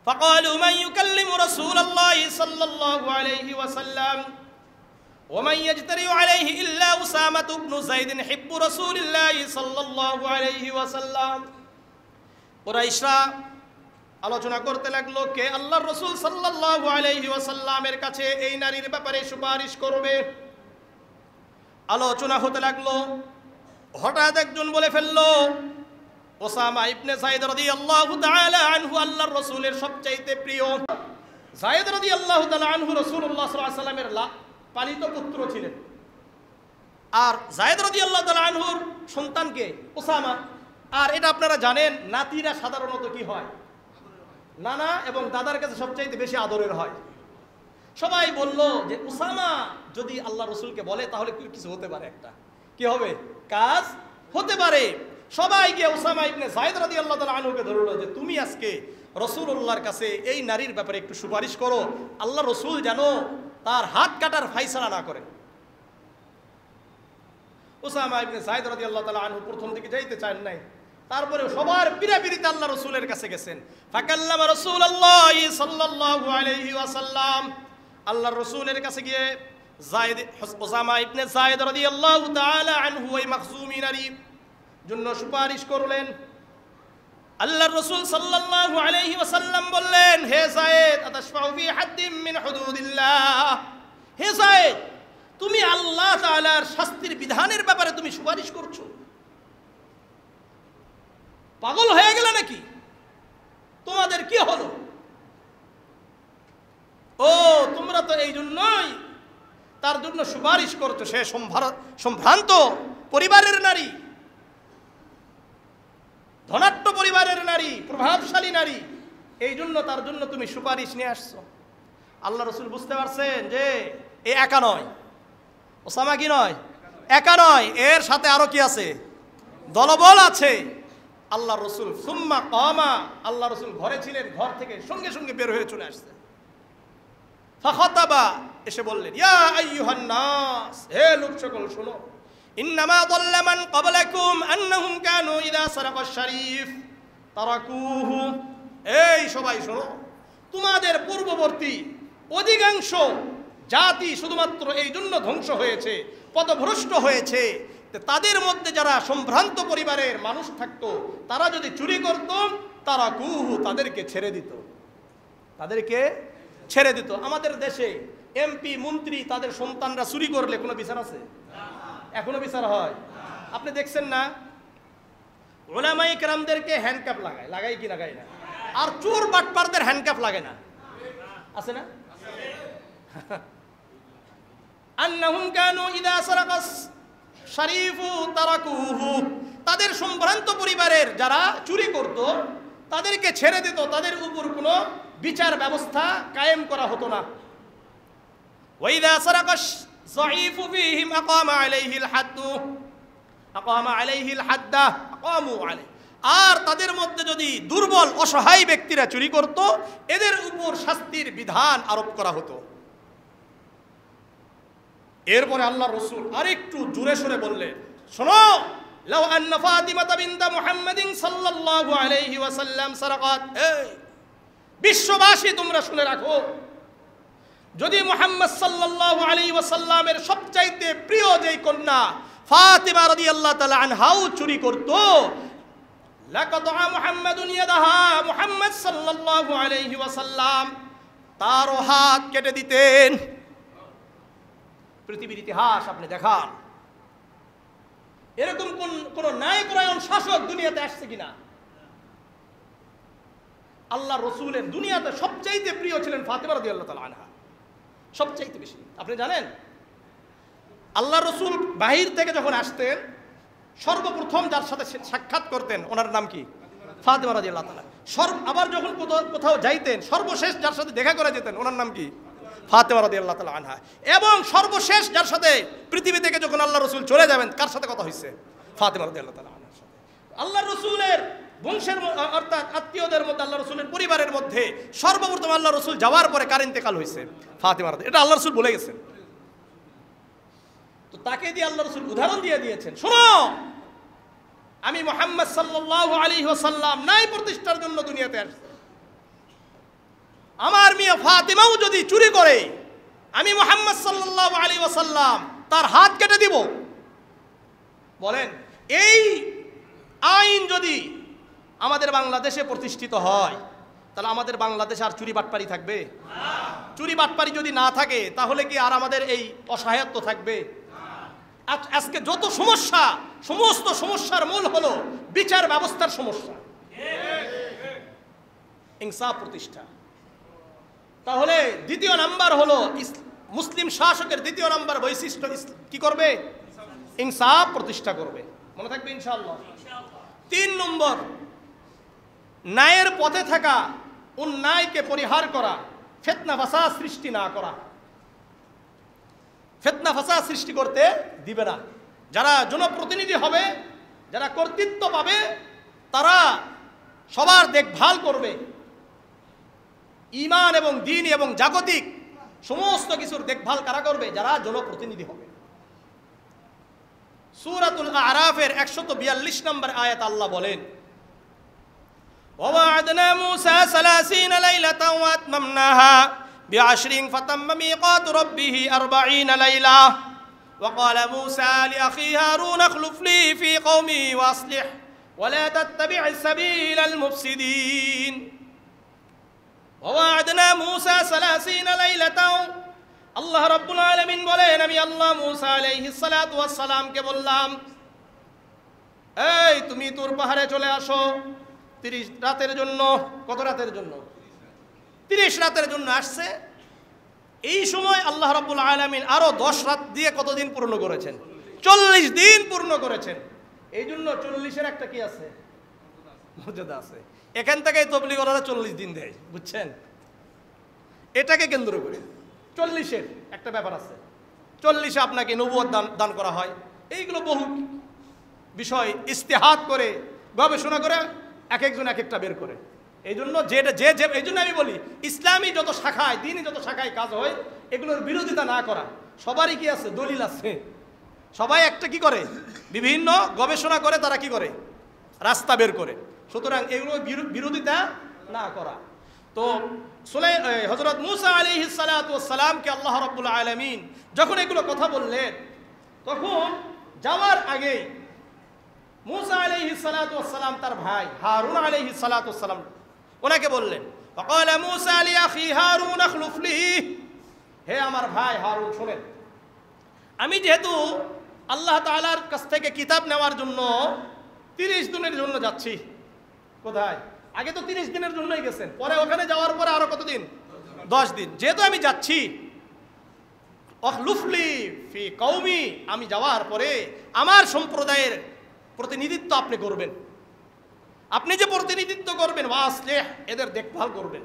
فقالوا من يكلم رسول الله صلى الله عليه وسلم ومن يجترئ عليه إلا أسامة بن زيد حب رسول الله صلى الله عليه وسلم। কুরাইশরা আলোচনা করতে লাগলো, কে আল্লাহর রাসূল সাল্লাল্লাহু আলাইহি ওয়াসাল্লামের কাছে এই নারীর ব্যাপারে সুপারিশ করবে। আলোচনা হতে লাগলো। হঠাৎ একজন বলে ফেললো, ওসামা ইবনে যায়েদ রাদিয়াল্লাহু তাআলা আনহু আল্লাহর রাসূলের সবচাইতে প্রিয়। যায়েদ রাদিয়াল্লাহু তাআলা আনহু রাসূলুল্লাহ সাল্লাল্লাহু আলাইহি ওয়াসাল্লামের পালিত পুত্র ছিলেন। আর যায়েদ রাদিয়াল্লাহু তাআলা আনহুর সন্তানকে ওসামা। আর এটা আপনারা জানেন, নাতিরা সাধারণত কি হয়, নানা এবং দাদার কাছে সবচাইতে বেশি আদরের হয়। সবাই বলল যে ওসামা যদি আল্লাহ রাসূলকে বলে তাহলে কিছু হতে পারে, একটা কি হবে, কাজ হতে পারে। সবাই গিয়ে ওসামা ইবনে যায়েদ রাদিয়াল্লাহু তাআলা আনহুকে ধরলো যে তুমি আজকে রাসূলুল্লাহর কাছে এই নারীর ব্যাপারে একটু সুপারিশ করো, আল্লাহ রাসূল যেন তার হাত কাটার ফয়সালা না করে। ওসামা ইবনে যায়েদ রাদিয়াল্লাহু তাআলা আনহু প্রথম দিকে যাইতে চান নাই, তারপরে সবার পিরাপিরিতে আল্লাহ রাসূলের কাছে গেছেন। ফাকাল্লামা রাসূলুল্লাহ সাল্লাল্লাহু আলাইহি ওয়াসাল্লাম, আল্লাহর রাসূলের কাছে গিয়ে ওসামা ইবনে যায়েদ রাদিয়াল্লাহু তাআলা আনহু ওই মাখজুমি নারীর জন্য সুপারিশ করলেন। আল্লাহর রাসূল সাল্লাল্লাহু আলাইহি ওয়াসাল্লাম বললেন, হে যায়েদ, আতাশফাউ ফি হাদ্দিম মিন হুদুদিল্লাহ, হে যায়েদ, তুমি আল্লাহ তাআলার শাস্তির বিধানের ব্যাপারে তুমি সুপারিশ করছো? পাগল হয়ে গেলে নাকি? তোমাদের কি হলো? ও তোমরা তো এই জন্যই তার জন্য সুপারিশ করছো, সে সম্ভ্রান্ত পরিবারের নারী, ধনাঢ্য পরিবারের নারী, প্রভাবশালী নারী, এই জন্য তার জন্য তুমি সুপারিশ নিয়ে আসছো। আল্লাহ রাসূল বুঝতে পারছেন যে এ একা নয়, ওসামা কি নয়, একা নয়, এর সাথে আরো কি আছে, দলবল আছে। আল্লাহ রাসূল সুম্মা কামা, আল্লাহ রাসূল ঘরে ছিলেন, ঘর থেকে সঙ্গে সঙ্গে বের হয়ে চলে আসছে। ফাখাতাবা, এসে বললেন, ইয়া আইয়ুহান নাস, হে লোক সকল শোনো, ইন্নামা দাল্লা মান ক্বাবলাকুম আন্নাহুম কানু ইযা সারাকা আশ-শারীফ তারাকুহু। এই সবাই শোনো, তোমাদের পূর্ববর্তী অধিকাংশ জাতি শুধুমাত্র এই জন্য ধ্বংস হয়েছে, পথভ্রষ্ট হয়েছে, তাদের মধ্যে যারা সম্ভ্রান্ত পরিবারের মানুষ থাকতো, তারা যদি চুরি করত, তারা কুহু, তাদেরকে ছেড়ে দিত, তাদেরকে ছেড়ে দিত। আমাদের দেশে এমপি মন্ত্রী তাদের সন্তানরা চুরি করলে কোনো বিচার আছে? এখনো বিচার হয়? আপনি দেখছেন না, উলামায়ে কেরামদেরকে হ্যান্ডকাপ লাগায়, লাগাই কি লাগায় না? আর চোর বাটপারদের হ্যান্ডকাপ লাগে না, আছে না? আন্নাহুম কানু ইযা সারাকাস শরীফু তারাকুহু, তাদের সম্ভ্রান্ত পরিবারের যারা চুরি করত তাদেরকে ছেড়ে দিত, তাদের উপর কোনো বিচার ব্যবস্থা কায়েম করা হতো না। ওয়া ইযা সারাকাস যায়ীফু ফীহিম আকামা আলাইহিল হাদ্দু, আকামা আলাইহিল হাদ্দা আকামু আলাইহি, আর তাদের মধ্যে যদি দুর্বল অসহায় ব্যক্তিরা চুরি করত, এদের উপর শাস্তির বিধান আরোপ করা হতো। এরপরে আল্লাহ রাসূল আরেকটু জোরে সরে বললেন, শোনো, লাউ আন্না ফাতিমাতা বিনতা মুহাম্মাদিন সাল্লাল্লাহু আলাইহি ওয়াসাল্লাম সারাকাত, এই বিশ্ববাসী তোমরা শুনে রাখো, যদি মুহাম্মদ সাল্লাল্লাহু আলাইহি ওয়াসাল্লামের সবচাইতে প্রিয় যেই কন্যা ফাতিমা রাদিয়াল্লাহু তাআলা আনহাও চুরি করত, লাকাতা মুহাম্মাদুন ইয়াদাহা, মুহাম্মদ সাল্লাল্লাহু আলাইহি ওয়াসাল্লাম তার হাত কেটে দিতেন। পৃথিবীর ইতিহাস আপনি দেখান, এরকম কোন ন্যায়পরায়ণ শাসক দুনিয়াতে আসছে কিনা? আল্লাহ রসুলের দুনিয়াতে সবচাইতে প্রিয় ছিলেন ফাতিমা রাদিয়াল্লাহু তাআলা আনহা, সবচাইতে বেশি। আপনি জানেন, আল্লাহ রসুল বাহির থেকে যখন আসতেন, সর্বপ্রথম যার সাথে সাক্ষাৎ করতেন ওনার নাম কি? ফাতিমা রাদিয়াল্লাহু তাআলা। আবার যখন কোথাও যাইতেন, সর্বশেষ যার সাথে দেখা করে যেতেন ওনার নাম কি? ফাতিমা রাদিয়াল্লাহু তাআলা আনহা। এবং সর্বশেষ যার সাথে পৃথিবী থেকে যখন আল্লাহ রসুল চলে যাবেন, কার সাথে কথা হয়েছে? ফাতিমা রাদিয়াল্লাহু তাআলা আনহার সাথে। আল্লাহ রসুলের বংশের অর্থাৎ আত্মীয়দের মধ্যে, আল্লাহ রসুলের পরিবারের মধ্যে সর্বপ্রথম আল্লাহ রসুল যাওয়ার পরে কার ইন্তেকাল হয়েছে? ফাতিমা রাদিয়াল্লাহু, এটা আল্লাহ রসুল বলে গেছেন। তো তাকে দিয়ে আল্লাহ রসুল উদাহরণ দিয়ে দিয়েছেন, শোনো, আমি মুহাম্মদ সাল্লাল্লাহু আলাইহি ওয়াসাল্লাম ন্যায় প্রতিষ্ঠার জন্য দুনিয়াতে আসছি। আমার মেয়ে ফাতিমাও যদি চুরি করে, আমি মুহাম্মদ সাল্লাল্লাহু আলাইহি ওয়াসাল্লাম তার হাত কেটে দিব। বলেন, এই আইন যদি আমাদের বাংলাদেশে প্রতিষ্ঠিত হয়, তাহলে আমাদের বাংলাদেশে আর চুরি বাটপারি থাকবে? চুরি বাটপারি যদি না থাকে, তাহলে কি আর আমাদের এই অসহায়ত্ব থাকবে? আজকে যত সমস্যা, সমস্ত সমস্যার মূল হলো বিচার ব্যবস্থার সমস্যা, ইনসাফ প্রতিষ্ঠা। তাহলে দ্বিতীয় নাম্বার হলো মুসলিম শাসকের দ্বিতীয় নাম্বার বৈশিষ্ট্য কি করবে? ইনসাফ প্রতিষ্ঠা করবে, মনে থাকবে ইনশাআল্লাহ। 3 নম্বর, ন্যায়ের পথে থাকা, অন্যায়কে পরিহার করা, ফিতনা ফাসাদ সৃষ্টি না করা। ফিতনা ফাসাদ সৃষ্টি করতে দিবে না। যারা জনপ্রতিনিধি হবে, যারা কর্তৃত্ব পাবে, তারা সবার দেখভাল করবে। ঈমান এবং দ্বীন এবং জাগতিক সমস্ত কিছুর দেখভাল কারা করবে? যারা জনপ্রতিনিধি হবে। সূরাতুল আরাফের 142 নম্বর আয়াত আল্লাহ বলেন, وَوَعَدْنَا مُوسَى 30 لَيْلَةً وَأَتْمَمْنَاهَا بِعَشْرٍ فَتَمَّ مِيقَاتُ رَبِّهِ 40 لَيْلَةً وَقَالَ مُوسَى لِأَخِيهِ هَارُونَ اخْلُفْنِي فِي قَوْمِي وَأَصْلِحْ وَلَا تَتَّبِعْ سَبِيلَ الْمُفْسِدِينَ وَوَعَدْنَا مُوسَى 30 لَيْلَةً, আল্লাহ রাব্বুল আলামিন বলেন, আমি আল্লাহ মূসা আলাইহিস সালাতু ওয়াস সালামকে বললাম, এই তুমি তুর পাহাড়ে চলে আসো 30 রাতের জন্য। কত রাতের জন্য? 30 রাতের জন্য আসছে। এই সময় আল্লাহ রাব্বুল আলামিন আরো 10 রাত দিয়ে কতদিন পূর্ণ করেছেন? 40 দিন পূর্ণ করেছেন। এই জন্য 40-এর একটা কি আছে? মর্যাদা আছে। এখান থেকেই তাবলীগ ওরা 40 দিন দেয়, বুঝছেন? এটাকে কেন্দ্র করে 40-এর একটা ব্যাপার আছে। 40-এ আপনাকে নবুয়ত দান করা হয়। এইগুলো বহু বিষয় ইস্তেহাদ করে, গবেষণা করে এক একজন এক একটা বের করে। এই জন্য এই জন্য আমি বলি, ইসলামী যত শাখায়, দ্বীনি যত শাখায় কাজ হয়, এগুলোর বিরোধিতা না করা। সবারই কি আছে? দলিল আছে। সবাই একটা কি করে? বিভিন্ন গবেষণা করে, তারা কি করে? রাস্তা বের করে। সুতরাং এগুলো বিরোধিতা না করা। তো হযরত মূসা আলাইহিস সালাতু ওয়াস সালামকে আল্লাহ রাব্বুল আলামিন যখন এগুলো কথা বললেন, তখন যাওয়ার আগেই মুসা আলাইহিস সালাতু ওয়াস সালাম তার ভাই হারুন আলাইহিস সালাতু ওয়াস সালাম ওনাকে বললেন, ফাকালা মুসা লিআখি হারুন আখলুফলি, হে আমার ভাই হারুন শুনেন, আমি যেহেতু আল্লাহ তাআলার কাছ থেকে কিতাব নেওয়ার জন্য 30 দিনের জন্য যাচ্ছি। কোথায়? আগে তো 30 দিনের জন্যই গেছেন, পরে ওখানে যাওয়ার পরে আরো কতদিন? 10 দিন। যেহেতু আমি যাচ্ছি, আখলুফলি ফি কওমি, আমি যাওয়ার পরে আমার সম্প্রদায়ের প্রতিনিধিত্ব আপনি করবেন। আপনি যে প্রতিনিধিত্ব করবেন, ওয়াসলিহ, এদের দেখভাল করবেন,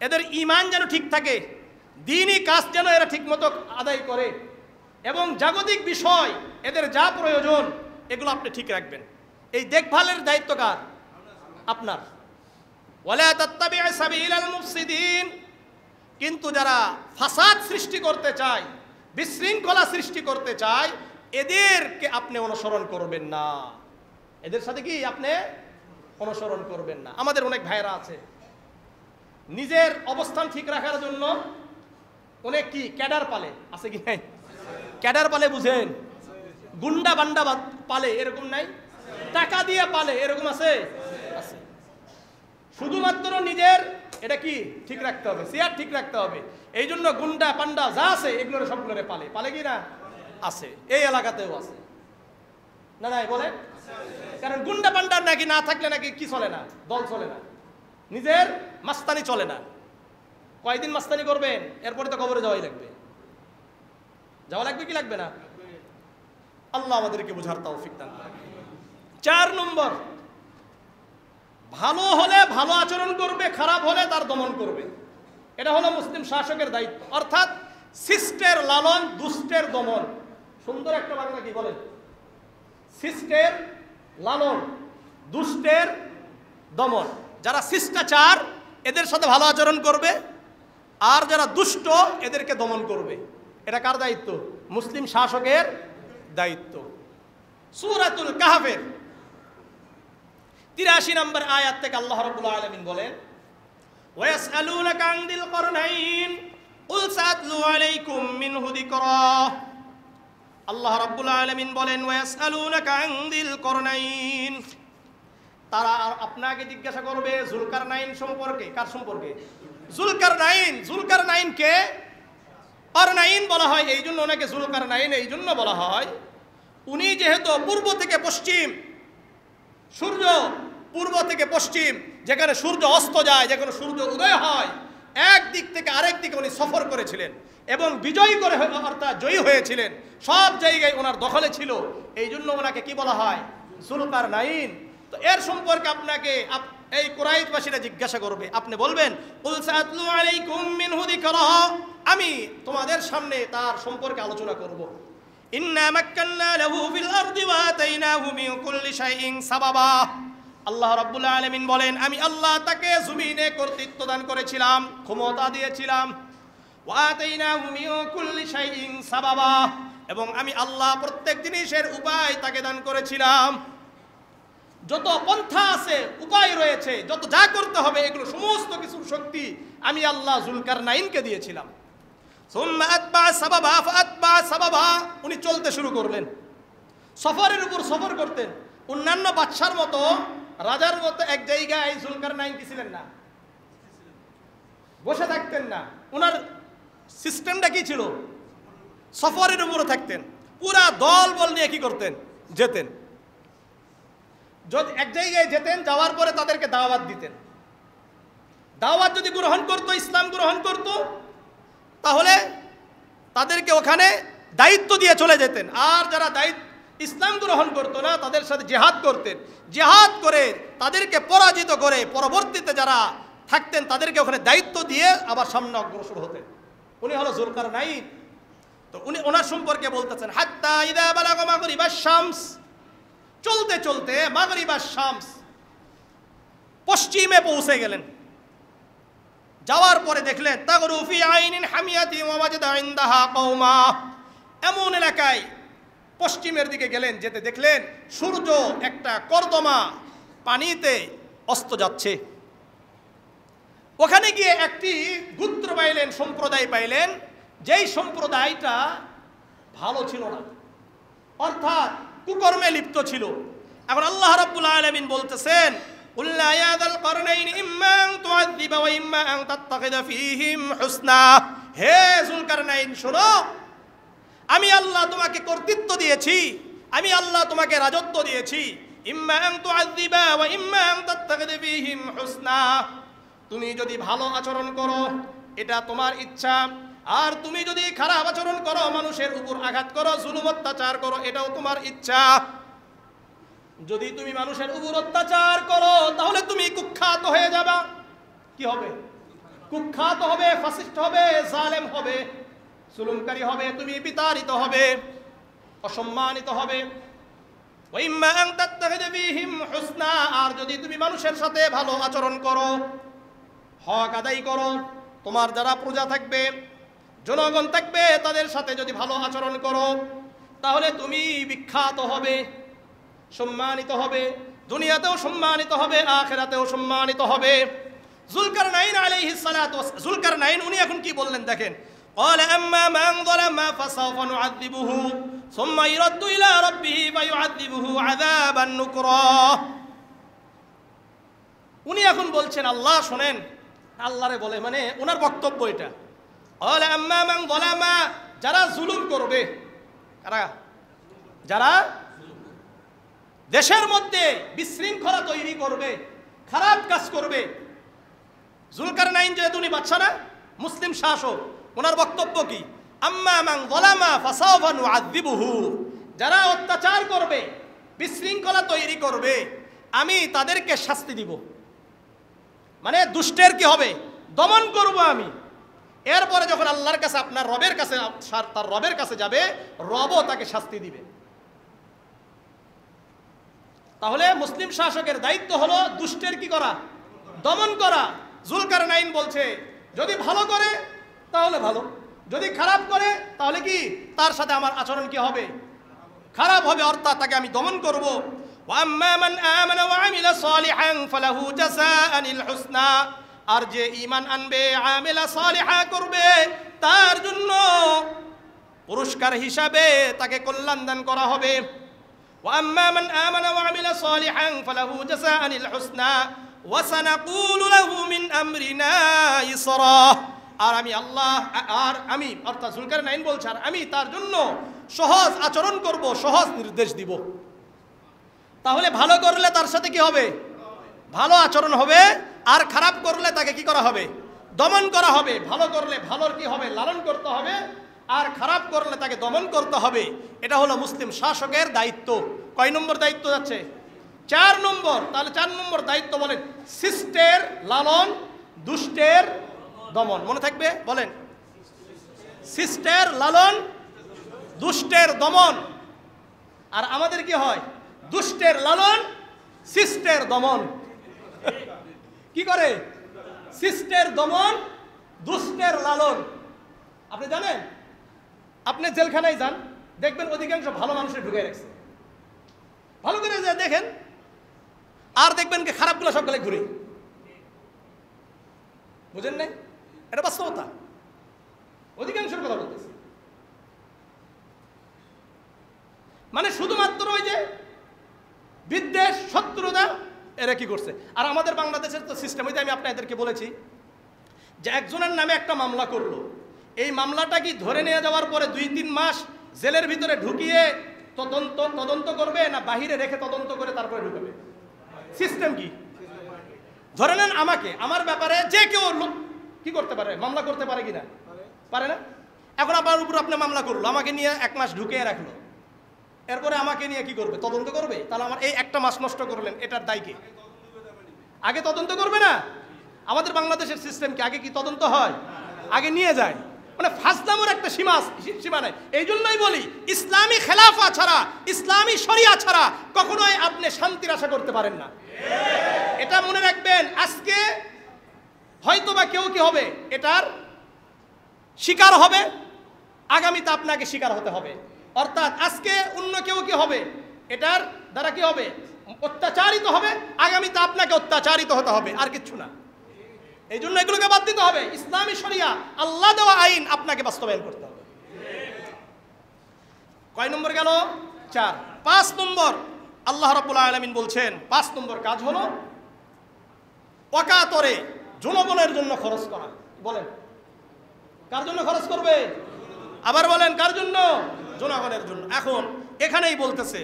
এদের ঈমান যেন ঠিক থাকে, দ্বীনি কাজ যেন এরা ঠিকমতো আদায় করে, এবং জাগতিক বিষয় এদের যা প্রয়োজন এগুলো আপনি ঠিক রাখবেন। এই দেখভালের দায়িত্ব কার? আপনার। ওয়ালা তাত্তাবি' সাবিলাল মুফসিদিন, কিন্তু যারা ফাসাদ সৃষ্টি করতে চায়, বিশৃঙ্খলা সৃষ্টি করতে চায়, এদেরকে আপনি অনুসরণ করবেন না। এদের সাথে কি আপনি অনুসরণ করবেন না। আমাদের অনেক ভাইরা আছে নিজের অবস্থান ঠিক রাখার জন্য অনেক কি ক্যাডার পালে, আছে কি নাই? ক্যাডার পালে, বুঝেন, গুন্ডা বান্ডা পালে, এরকম নাই? টাকা দিয়ে পালে, এরকম আছে? আছে। শুধুমাত্র নিজের এটা কি ঠিক রাখতে হবে, চেয়ার ঠিক রাখতে হবে, এই জন্য গুন্ডা পান্ডা যা আছে এগুলোর সবগুলোরে পালে। পালে কি না? আছে। এই এলাকাতেও আছে না? নাই বলে? কারণ গুন্ডা পান্ডার নাকি না থাকলে নাকি কি চলে না, দল চলে না, নিজের মাস্তানি চলে না। কয়দিন মাস্তানি করবেন? এরপরে তো কবরে যাওয়াই লাগবে। যাওয়া লাগবে কি লাগবে না? আল্লাহ আমাদেরকে বুঝার তৌফিক দান করেন। 4 নম্বর, ভালো হলে ভালো আচরণ করবে, খারাপ হলে তার দমন করবে। এটা হলো মুসলিম শাসকের দায়িত্ব। অর্থাৎ শিষ্টের লালন, দুষ্টের দমন। সুন্দর একটা বাংলা কি বলেন? শিষ্টের লালন, দুষ্টের দমন। যারা শিষ্টাচার এদের সাথে ভালো আচরণ করবে, আর যারা দুষ্ট এদেরকে দমন করবে। এটা কার দায়িত্ব? মুসলিম শাসকের দায়িত্ব। সূরাতুল কাহফের 83 নম্বর আয়াত থেকে আল্লাহ রাব্বুল আলামিন বলেন, ওয়ায়াসআলুনাকা আন যিল করনাইন কুল সাতলু আলাইকুম মিনহু যিকরা। আল্লাহ রাব্বুল আলামিন বলেন, ওয়ায়াসআলুনাকা আন যিল করনাইন, তারা আপনাকে জিজ্ঞাসা করবে যুলকারনাইন সম্পর্কে। কার সম্পর্কে? যুলকারনাইন। যুলকারনাইন কে? করনাইন বলা হয় এই জন্য ওনাকে যুলকারনাইন এই জন্য বলা হয়, উনি যেহেতু পূর্ব থেকে পশ্চিম, সূর্য পূর্ব থেকে পশ্চিম, যেখানে সূর্য অস্ত যায়, যেখানে সূর্য উদয় হয়, এক দিক থেকে আরেক দিকে উনি সফর করেছিলেন এবং বিজয়ী করে অর্থাৎ জয়ী হয়েছিলেন। সব জায়গায় ওনার দখলে ছিল, এই জন্য ওনাকে কি বলা হয়? যুলকারনাইন। তো এর সম্পর্কে আপনাকে এই কুরাইশবাসীরা জিজ্ঞাসা করবে, আপনি বলবেন কুল সাতলু আলাইকুম মিনহু যিকরা, আমি তোমাদের সামনে তার সম্পর্কে আলোচনা করব। ইন্না মাক্কান্না লাহু ফিল আরদি ওয়া আতাইনাহু মিন কুল্লি শাইইন সাবাবা। আল্লাহ রাব্বুল আলামিন বলেন, আমি আল্লাহ তাকে জমিনে কর্তৃত্ব দান করেছিলাম, ক্ষমতা দিয়েছিলাম। ওয়া আতাইনাহু মিন কুল্লি শাইইন সাবাবা, এবং আমি আল্লাহ প্রত্যেক জিনিসের উপায় তাকে দান করেছিলাম। যত পন্থা আছে, উপায় রয়েছে, যত যা করতে হবে, এগুলো সমস্ত কিছুর শক্তি আমি আল্লাহ যুলকারনাইনকে দিয়েছিলাম। সুম্মা আতবা সাবাবা ফাতবা সাবাবা, উনি চলতে শুরু করলেন, সফরের উপর সফর করতেন। অন্যান্য বাদশার মতো, রাজার মতো এক জায়গায় যুলকারনাইন কি ছিলেন না, বসে থাকতেন না। ওনার সিস্টেমটা কি ছিল? সফরের উপরে থাকতেন, পুরা দল বল নিয়ে কি করতেন? যেতেন। যদি এক জায়গায় যেতেন, যাওয়ার পরে তাদেরকে দাওয়াত দিতেন। দাওয়াত যদি গ্রহণ করতো, ইসলাম গ্রহণ করতো, তাহলে তাদেরকে ওখানে দায়িত্ব দিয়ে চলে যেতেন। আর যারা ইসলাম গ্রহণ করতো না, তাদের সাথে জিহাদ করতেন। জিহাদ করে তাদেরকে পরাজিত করে পরবর্তীতে যারা থাকতেন তাদেরকে ওখানে দায়িত্ব দিয়ে আবার সামনে অগ্রসর হতেন। উনি হলো যুলকারনাইন। তো উনি ওনার সম্পর্কে বলতেছেন, হাত্তা ইযা বালাগা মাগরিবাশ শামস, চলতে চলতে মাগরিবাশ শামস, পশ্চিমে পৌঁছে গেলেন। যাওয়ার পরে দেখলেন তাগরু ফি আইনিন হামিয়াতি ওয়া ওয়াজাদা ইনদাহা কওমা, এমন এলাকায় পশ্চিমের দিকে গেলেন, যেতে দেখলেন সূর্য একটা কর্দমা পানিতে অস্ত যাচ্ছে। ওখানে গিয়ে একটি গোত্র পাইলেন, সম্প্রদায় পাইলেন, যেই সম্প্রদায়টা ভালো ছিল না, অর্থাৎ কুকর্মে লিপ্ত ছিল। এখন আল্লাহ রাব্বুল আলামিন বলতেছেন, কুল লা ইয়া যাল করনাইন ইম্মা আন তুআযযিবা ওয়া ইম্মা আন তাত্তাখিযা ফীহিম হুসনা। হে যুলকারনাইন, শোনো, আমি আল্লাহ তোমাকে কর্তৃত্ব দিয়েছি, আমি আল্লাহ তোমাকে রাজত্ব দিয়েছি। ইম্মা আন তুআযযিবা ওয়া ইম্মা আন তাত্তাখিযা ফীহিম হুসনা। তুমি যদি ভালো আচরণ করো এটা তোমার ইচ্ছা, আর তুমি যদি খারাপ আচরণ করো, মানুষের উপর আঘাত করো, জুলুম অত্যাচার করো, এটাও তোমার ইচ্ছা। যদি তুমি মানুষের উপর অত্যাচার করো তাহলে তুমি কুখ্যাত হয়ে যাবা। কি হবে? কুখ্যাত হবে, ফাসিস্ট হবে, জালেম হবে, জুলুমকারী হবে, তুমি বিতাড়িত হবে, অসম্মানিত হবে। ওয়াইম্মা আন তাত্তাখিযা ফীহিম হুসনা। আর যদি তুমি মানুষের সাথে ভালো আচরণ করো, হক আদায় করো, তোমার যারা প্রজা থাকবে, জনগণ থাকবে, তাদের সাথে যদি ভালো আচরণ করো তাহলে তুমি বিখ্যাত হবে, সম্মানিত হবে, দুনিয়াতেও সম্মানিত হবে, আখিরাতেও সম্মানিত হবে। যুলকারনাইন আলাইহিস সালাতু যুলকারনাইন উনি এখন কি বললেন দেখেন, قال اما من ظلم فسوف نعذبه ثم يرد الى ربه فيعذبه عذابا نكرا। উনি এখন বলছেন, আল্লাহ শোনেন, আল্লাহরে বলে, মানে ওনার বক্তব্য এটা। قال اما من ظلم, যারা জুলুম করবে, কারা? যারা দেশের মধ্যে বিশৃঙ্খলা তৈরি করবে, খারাপ কাজ করবে। যুলকারনাইন যেহেতু উনি বাদশা না, মুসলিম শাসক, ওনার বক্তব্য কি? আম্মা মান যালামা ফাসাওফা নুআযযিবুহু, যারা অত্যাচার করবে, বিশৃঙ্খলা তৈরি করবে, আমি তাদেরকে শাস্তি দিব। মানে দুষ্টের কি হবে? দমন করব আমি। এরপরে যখন আল্লাহর কাছে, আপনার রবের কাছে, তার রবের কাছে যাবে, রবও তাকে শাস্তি দিবে। তাহলে মুসলিম শাসকের দায়িত্ব হলো দুষ্টের কি করা? দমন করা। যুলকারনাইন বলছে, যদি ভালো করে তাহলে ভালো, যদি খারাপ করে তাহলে কি তার সাথে আমার আচরণ কি হবে? খারাপ হবে, অর্থাৎ তাকে আমি দমন করব। ওয়াম্মা মান আমানা ওয়া আমিলা সালিহান ফালাহু জাযাআনিল হুসনা। আর যে ঈমান আনবে, আমিলা সালিহা করবে, তার জন্য পুরস্কার হিসাবে তাকে কল্যাণ দান করা হবে। وأما من آمن وعمل صالحا فله جزاء الحسنى وسنقول له من أمرنا يسرا। আর আমি আল্লাহ, আর আমি, অর্থাৎ যুলকারনাইন বলছে, আর আমি তার জন্য সহজ আচরণ করব, সহজ নির্দেশ দিব। তাহলে ভালো করলে তার সাথে কি হবে? ভালো আচরণ হবে, আর খারাপ করলে তাকে কি করা হবে? দমন করা হবে। ভালো করলে ভালোর কি হবে? লালন করতে হবে, আর খারাপ করলে তাকে দমন করতে হবে। এটা হলো মুসলিম শাসকের দায়িত্ব। কয় নম্বর দায়িত্ব যাচ্ছে? 4 নম্বর। তাহলে 4 নম্বর দায়িত্ব বলেন, শিষ্টের লালন, দুষ্টের দমন। মনে থাকবে? বলেন, শিষ্টের লালন, দুষ্টের দমন। আর আমাদের কি হয়? দুষ্টের লালন, শিষ্টের দমন। কি করে? শিষ্টের দমন, দুষ্টের লালন। আপনি জানেন, আপনি জেলখানায় যান, দেখবেন অধিকাংশ ভালো মানুষের ঢুকে রাখছে, ভালো করে দেখেন, আর দেখবেন কি খারাপগুলো সব গেলে ঘুরে। বুঝেন নাই? এটা বাস্তবতা, অধিকাংশের কথা বলতেছে। মানে শুধুমাত্র ওই যে বিদ্বেষ, শত্রুতা, এরা কি করছে। আর আমাদের বাংলাদেশের তো সিস্টেম, ওই যে আমি আপনাদেরকে বলেছি যে একজনের নামে একটা মামলা করলো, এই মামলাটা কি ধরে নিয়ে যাওয়ার পরে 2-3 মাস জেলের ভিতরে ঢুকিয়ে তদন্ত করবে, না বাহিরে রেখে তদন্ত করে তারপরে ঢুকাবে? সিস্টেম কি? ধরে নেন আমাকে, আমার ব্যাপারে যে কেউ কি করতে পারে? মামলা করতে পারে কিনা? পারে না। এখন আপনার উপর আপনি মামলা করলো, আমাকে নিয়ে 1 মাস ঢুকিয়ে রাখলো, এরপরে আমাকে নিয়ে কি করবে? তদন্ত করবে। তাহলে আমার এই 1টা মাস নষ্ট করলেন, এটার দায় কে? আগে তদন্ত করবে না? আমাদের বাংলাদেশের সিস্টেম কি আগে কি তদন্ত হয়? আগে নিয়ে যায়। মানে ফাজলামের একটা সীমা নাই। এই জন্যই বলি, ইসলামী খেলাফা ছাড়া, ইসলামী শরিয়া ছাড়া কখনোই আপনি শান্তির আশা করতে পারেন না। এটা মনে রাখবেন। আজকে হয়তোবা কেউ কি হবে, এটার শিকার হবে, আগামীতে আপনাকে শিকার হতে হবে। অর্থাৎ আজকে অন্য কেউ কি হবে, এটার দ্বারা কি হবে? অত্যাচারিত হবে, আগামীতে আপনাকে অত্যাচারিত হতে হবে, আর কিচ্ছু না। এই জন্য এগুলোকে বাদ দিতে হবে। ইসলামী শরিয়া, আল্লাহ দেওয়া আইন আপনাকে বাস্তবায়ন করতে হবে। কয় নম্বর গেল? 4। 5 নম্বর আল্লাহ রাব্বুল আলামিন বলছেন 5 নম্বর কাজ হলো ওয়াকাতরে জনগণের জন্য খরচ করা। বলেন কার জন্য খরচ করবে? আবার বলেন কার জন্য? জনগণের জন্য। এখন এখানেই বলতেছে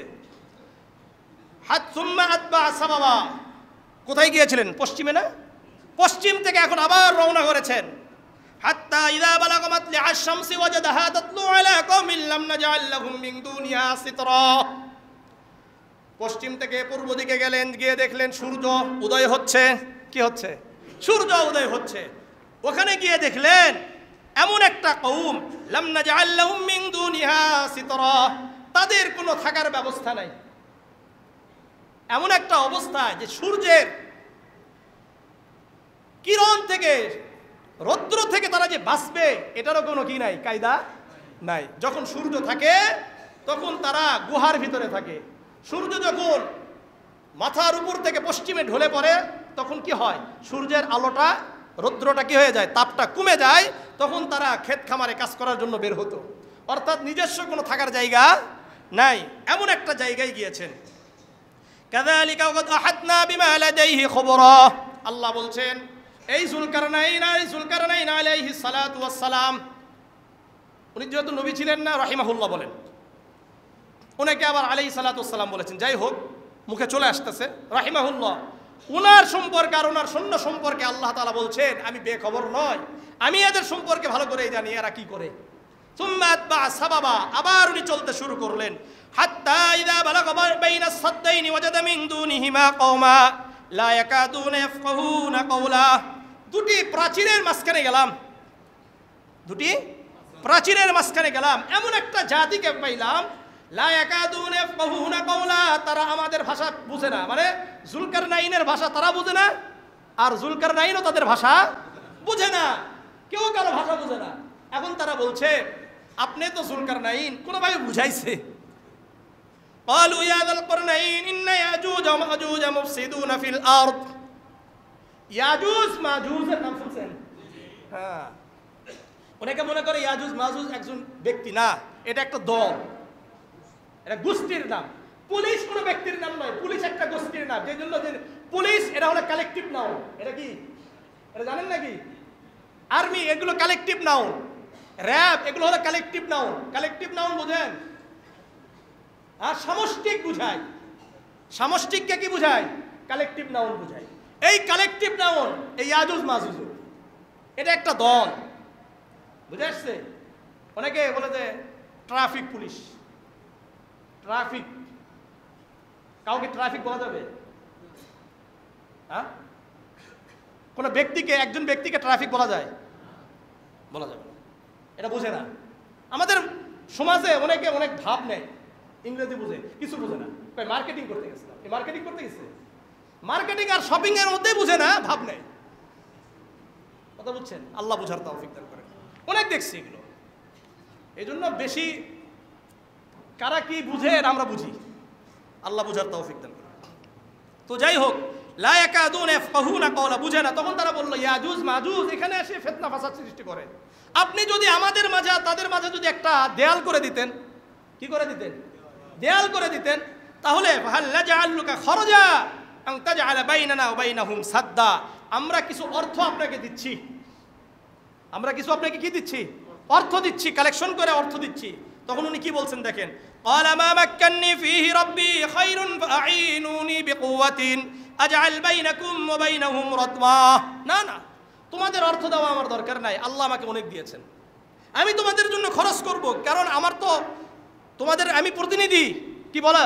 হাত সুম্মা আতবা সাবাবা। কোথায় গিয়েছিলেন? পশ্চিমে না? পশ্চিম থেকে এখন আবার রওনা করেছেন। হাত্তা ইযা বালাগা মাতলিআ আশ-শামসি ওয়াজাদাহা তাতলু আলা কওমিন লাম নাজআল লাহুম মিন দুনিয়া সিতরা। পশ্চিম থেকে পূর্ব দিকে গেলেন, গিয়ে দেখলেন সূর্য উদয় হচ্ছে। কি হচ্ছে? সূর্য উদয় হচ্ছে। ওখানে গিয়ে দেখলেন এমন একটা কওম লাম নাজআল লাহুম মিন দুনিয়া সিতরা, তাদের কোনো থাকার ব্যবস্থা নাই। এমন একটা অবস্থা যে সূর্যের কিরণ থেকে, রৌদ্র থেকে তারা যে বাঁচবে এটারও কোনো কি নাই, কায়দা নাই। যখন সূর্য থাকে তখন তারা গুহার ভিতরে থাকে। সূর্য যখন মাথার উপর থেকে পশ্চিমে ঢলে পড়ে তখন কি হয়? সূর্যের আলোটা, রৌদ্রটা কি হয়ে যায়? তাপটা কমে যায়। তখন তারা ক্ষেত খামারে কাজ করার জন্য বের হতো। অর্থাৎ নিজস্ব কোনো থাকার জায়গা নাই, এমন একটা জায়গায় গিয়েছেন। কাযালিকা ওয়াকাদ আহাতনা বিমা লাদাইহি খবরা। আল্লাহ বলছেন এই যুলকারনাইন আলাইহিস সালাতু ওয়াস সালাম, উনি যেহেতু নবী ছিলেন না, রাহিমাহুল্লাহ বলেন, ওনাকে আবার আলাইহিস সালাতু ওয়াস সালাম বলেছেন। যাই হোক, মুখে চলে আসতেছে রাহিমাহুল্লাহ। ওনার সম্পর্কে আর ওনার সৈন্য সম্পর্কে আল্লাহ তাআলা বলছেন আমি বেখবর নয়, আমি এদের সম্পর্কে ভালো করেই জানি এরা কি করে। সুম্মা আতবা সাবাবা, আবার উনি চলতে শুরু করলেন। হাত্তা ইযা বালাগা বাইনা সাদদাইনি ওয়াজাদা মিন দুনিহিমা কওমা লা ইয়াকাদুনা ইয়াফকাহুনা কাওলা। দুটি প্রাচীরের মাঝখানে গেলাম, দুটি প্রাচীরের মাঝখানে গেলাম, এমন একটা জাতিকে পাইলাম লা ইয়াকাদুনা ইয়াফকাহুনা কাওলা, তারা আমাদের ভাষা বুঝে না। মানে যুলকারনাইনের ভাষা তারা বুঝে না, আর যুলকারনাইনও তাদের ভাষা বুঝে না। কেউ কারো ভাষা বুঝে না। এখন তারা বলছে আপনি তো যুলকারনাইন, কোনোভাবে বুঝাইছে। قالوا يا ذا القرنين إن يأجوج ومأجوج مفسدون في الأرض। ইয়াজুজ মাজুজের নাম শুনছেন? হ্যাঁ, অনেকে মনে করে ইয়াজুজ মাজুজ একজন ব্যক্তি না, এটা একটা দল, এটা গোষ্ঠীর নাম। পুলিশ কোনো ব্যক্তির নাম নয়, পুলিশ একটা গোষ্ঠীর নাম। যে জন্য পুলিশ এটা হলো কালেকটিভ নাউন। এটা কি এটা জানেন নাকি? আর্মি এগুলো কালেকটিভ নাউন, র‍্যাব এগুলো হলো কালেকটিভ নাউন। কালেকটিভ নাউন বোঝেন? আর সামষ্টিক বুঝায়। সামষ্টিককে কি বুঝায়? কালেকটিভ নাউন বুঝায়। এই কালেকটিভ নাউন এই ইয়াজুজ মাজুজ, এটা একটা দল। বুঝে আসছে? অনেকে বলে যে ট্রাফিক পুলিশ, ট্রাফিক, কাউকে ট্রাফিক বলা যাবে? হ্যাঁ, কোন ব্যক্তিকে, একজন ব্যক্তিকে ট্রাফিক বলা যায়? বলা যাবে না, এটা বুঝে না। আমাদের সমাজে অনেকে অনেক ভাব নেয়, ইংরেজি বুঝে, কিছু বুঝে না। মার্কেটিং করতে গেছে, মার্কেটিং করতে গেছে, মার্কেটিং আর শপিং এর মধ্যে বুঝে না, ভাব নেয়। কথা বুঝছেন? আল্লাহ বুঝার তৌফিক দান করেন। অনেক দেখছি এগুলো। এই জন্য বেশি কারা কি বুঝে আমরা বুঝি, আল্লাহ বুঝার তৌফিক দান করেন। তো যাই হোক, লা ইয়াকাদুনা ইয়াফকাহুনা কাওলা, বুঝে না। তখন তারা বলল ইয়াজুজ মাজুজ এখানে এসে ফিতনা ফাসাদ সৃষ্টি করে। আপনি যদি আমাদের মাঝে তাদের মাঝে যদি একটা দেয়াল করে দিতেন, কি করে দিতেন? দেয়াল করে দিতেন, তাহলে হাল নাজআলুকা খরজা আন তাজআলা বাইনানা ওয়া বাইনাহুম সাদ্দা, আমরা কিছু অর্থ আপনাকে দিচ্ছি, আমরা কিছু আপনাকে কি দিচ্ছি? অর্থ দিচ্ছি, কালেকশন করে অর্থ দিচ্ছি। তখন উনি কি বলছেন দেখেন, ক্বালা মা মাক্কান্নি ফীহি রাব্বি খায়রুন ফাআইনুনি বিকুওয়াতিন আজআল বাইনাকুম ওয়া বাইনাহুম রাদমা। না না, তোমাদের অর্থ দেওয়া আমার দরকার নাই, আল্লাহ আমাকে অনেক দিয়েছেন, আমি তোমাদের জন্য খরচ করব, কারণ আমার তো তোমাদের, আমি প্রতিনিধি, কি বলা,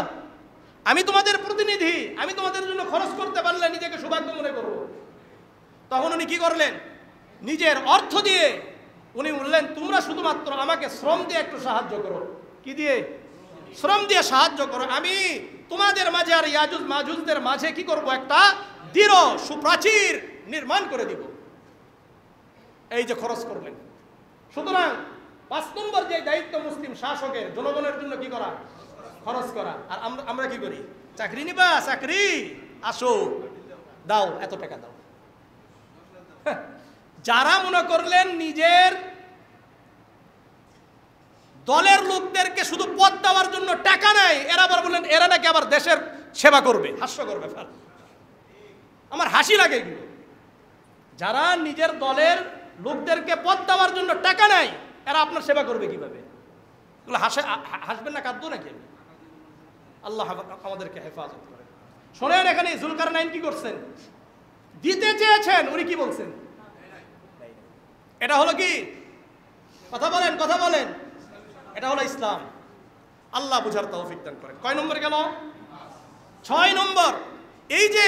আমি তোমাদের প্রতিনিধি, আমি তোমাদের জন্য খরচ করতে পারলে নিজেকে সৌভাগ্য মনে করব। তখন উনি কি করলেন? নিজের অর্থ দিয়ে উনি বললেন তোমরা শুধুমাত্র আমাকে শ্রম দিয়ে একটু সাহায্য করো। কি দিয়ে? শ্রম দিয়ে সাহায্য করো। আমি তোমাদের মাঝে আর ইয়াজুজ মাজুজদের মাঝে কি করব? একটা দৃঢ় সুপ্রাচীর নির্মাণ করে দিব। এই যে খরচ করলেন। সুতরাং 5 নম্বর যে দায়িত্ব মুসলিম শাসকের, জনগণের জন্য কি করা? খরচ করা। আর আমরা কি করি? চাকরি নিবা, চাকরি আসো, দাও, এত টাকা দাও। যারা মনে করলেন নিজের দলের লোকদেরকে শুধু পদ দেওয়ার জন্য টাকা নেয়, এরা আবার বললেন এরা নাকি আবার দেশের সেবা করবে। হাস্যকর ব্যাপার, আমার হাসি লাগে এগুলো। যারা নিজের দলের লোকদেরকে পদ দেওয়ার জন্য টাকা নেয়, এরা আপনার সেবা করবে কিভাবে? এগুলো হাসবেন না, কাঁদবো নাকি? আল্লাহ আমাদেরকে হেফাজত করে। শোনেন, এখানে জুলকারনাইন কি করছেন? দিতে চেয়েছেন, উনি কি বলছেন? এটা হলো কি? কথা বলেন, কথা বলেন। এটা হলো ইসলাম। আল্লাহ বুঝার তৌফিক দান করেন। কয় নম্বর গেল? 6 নম্বর। এই যে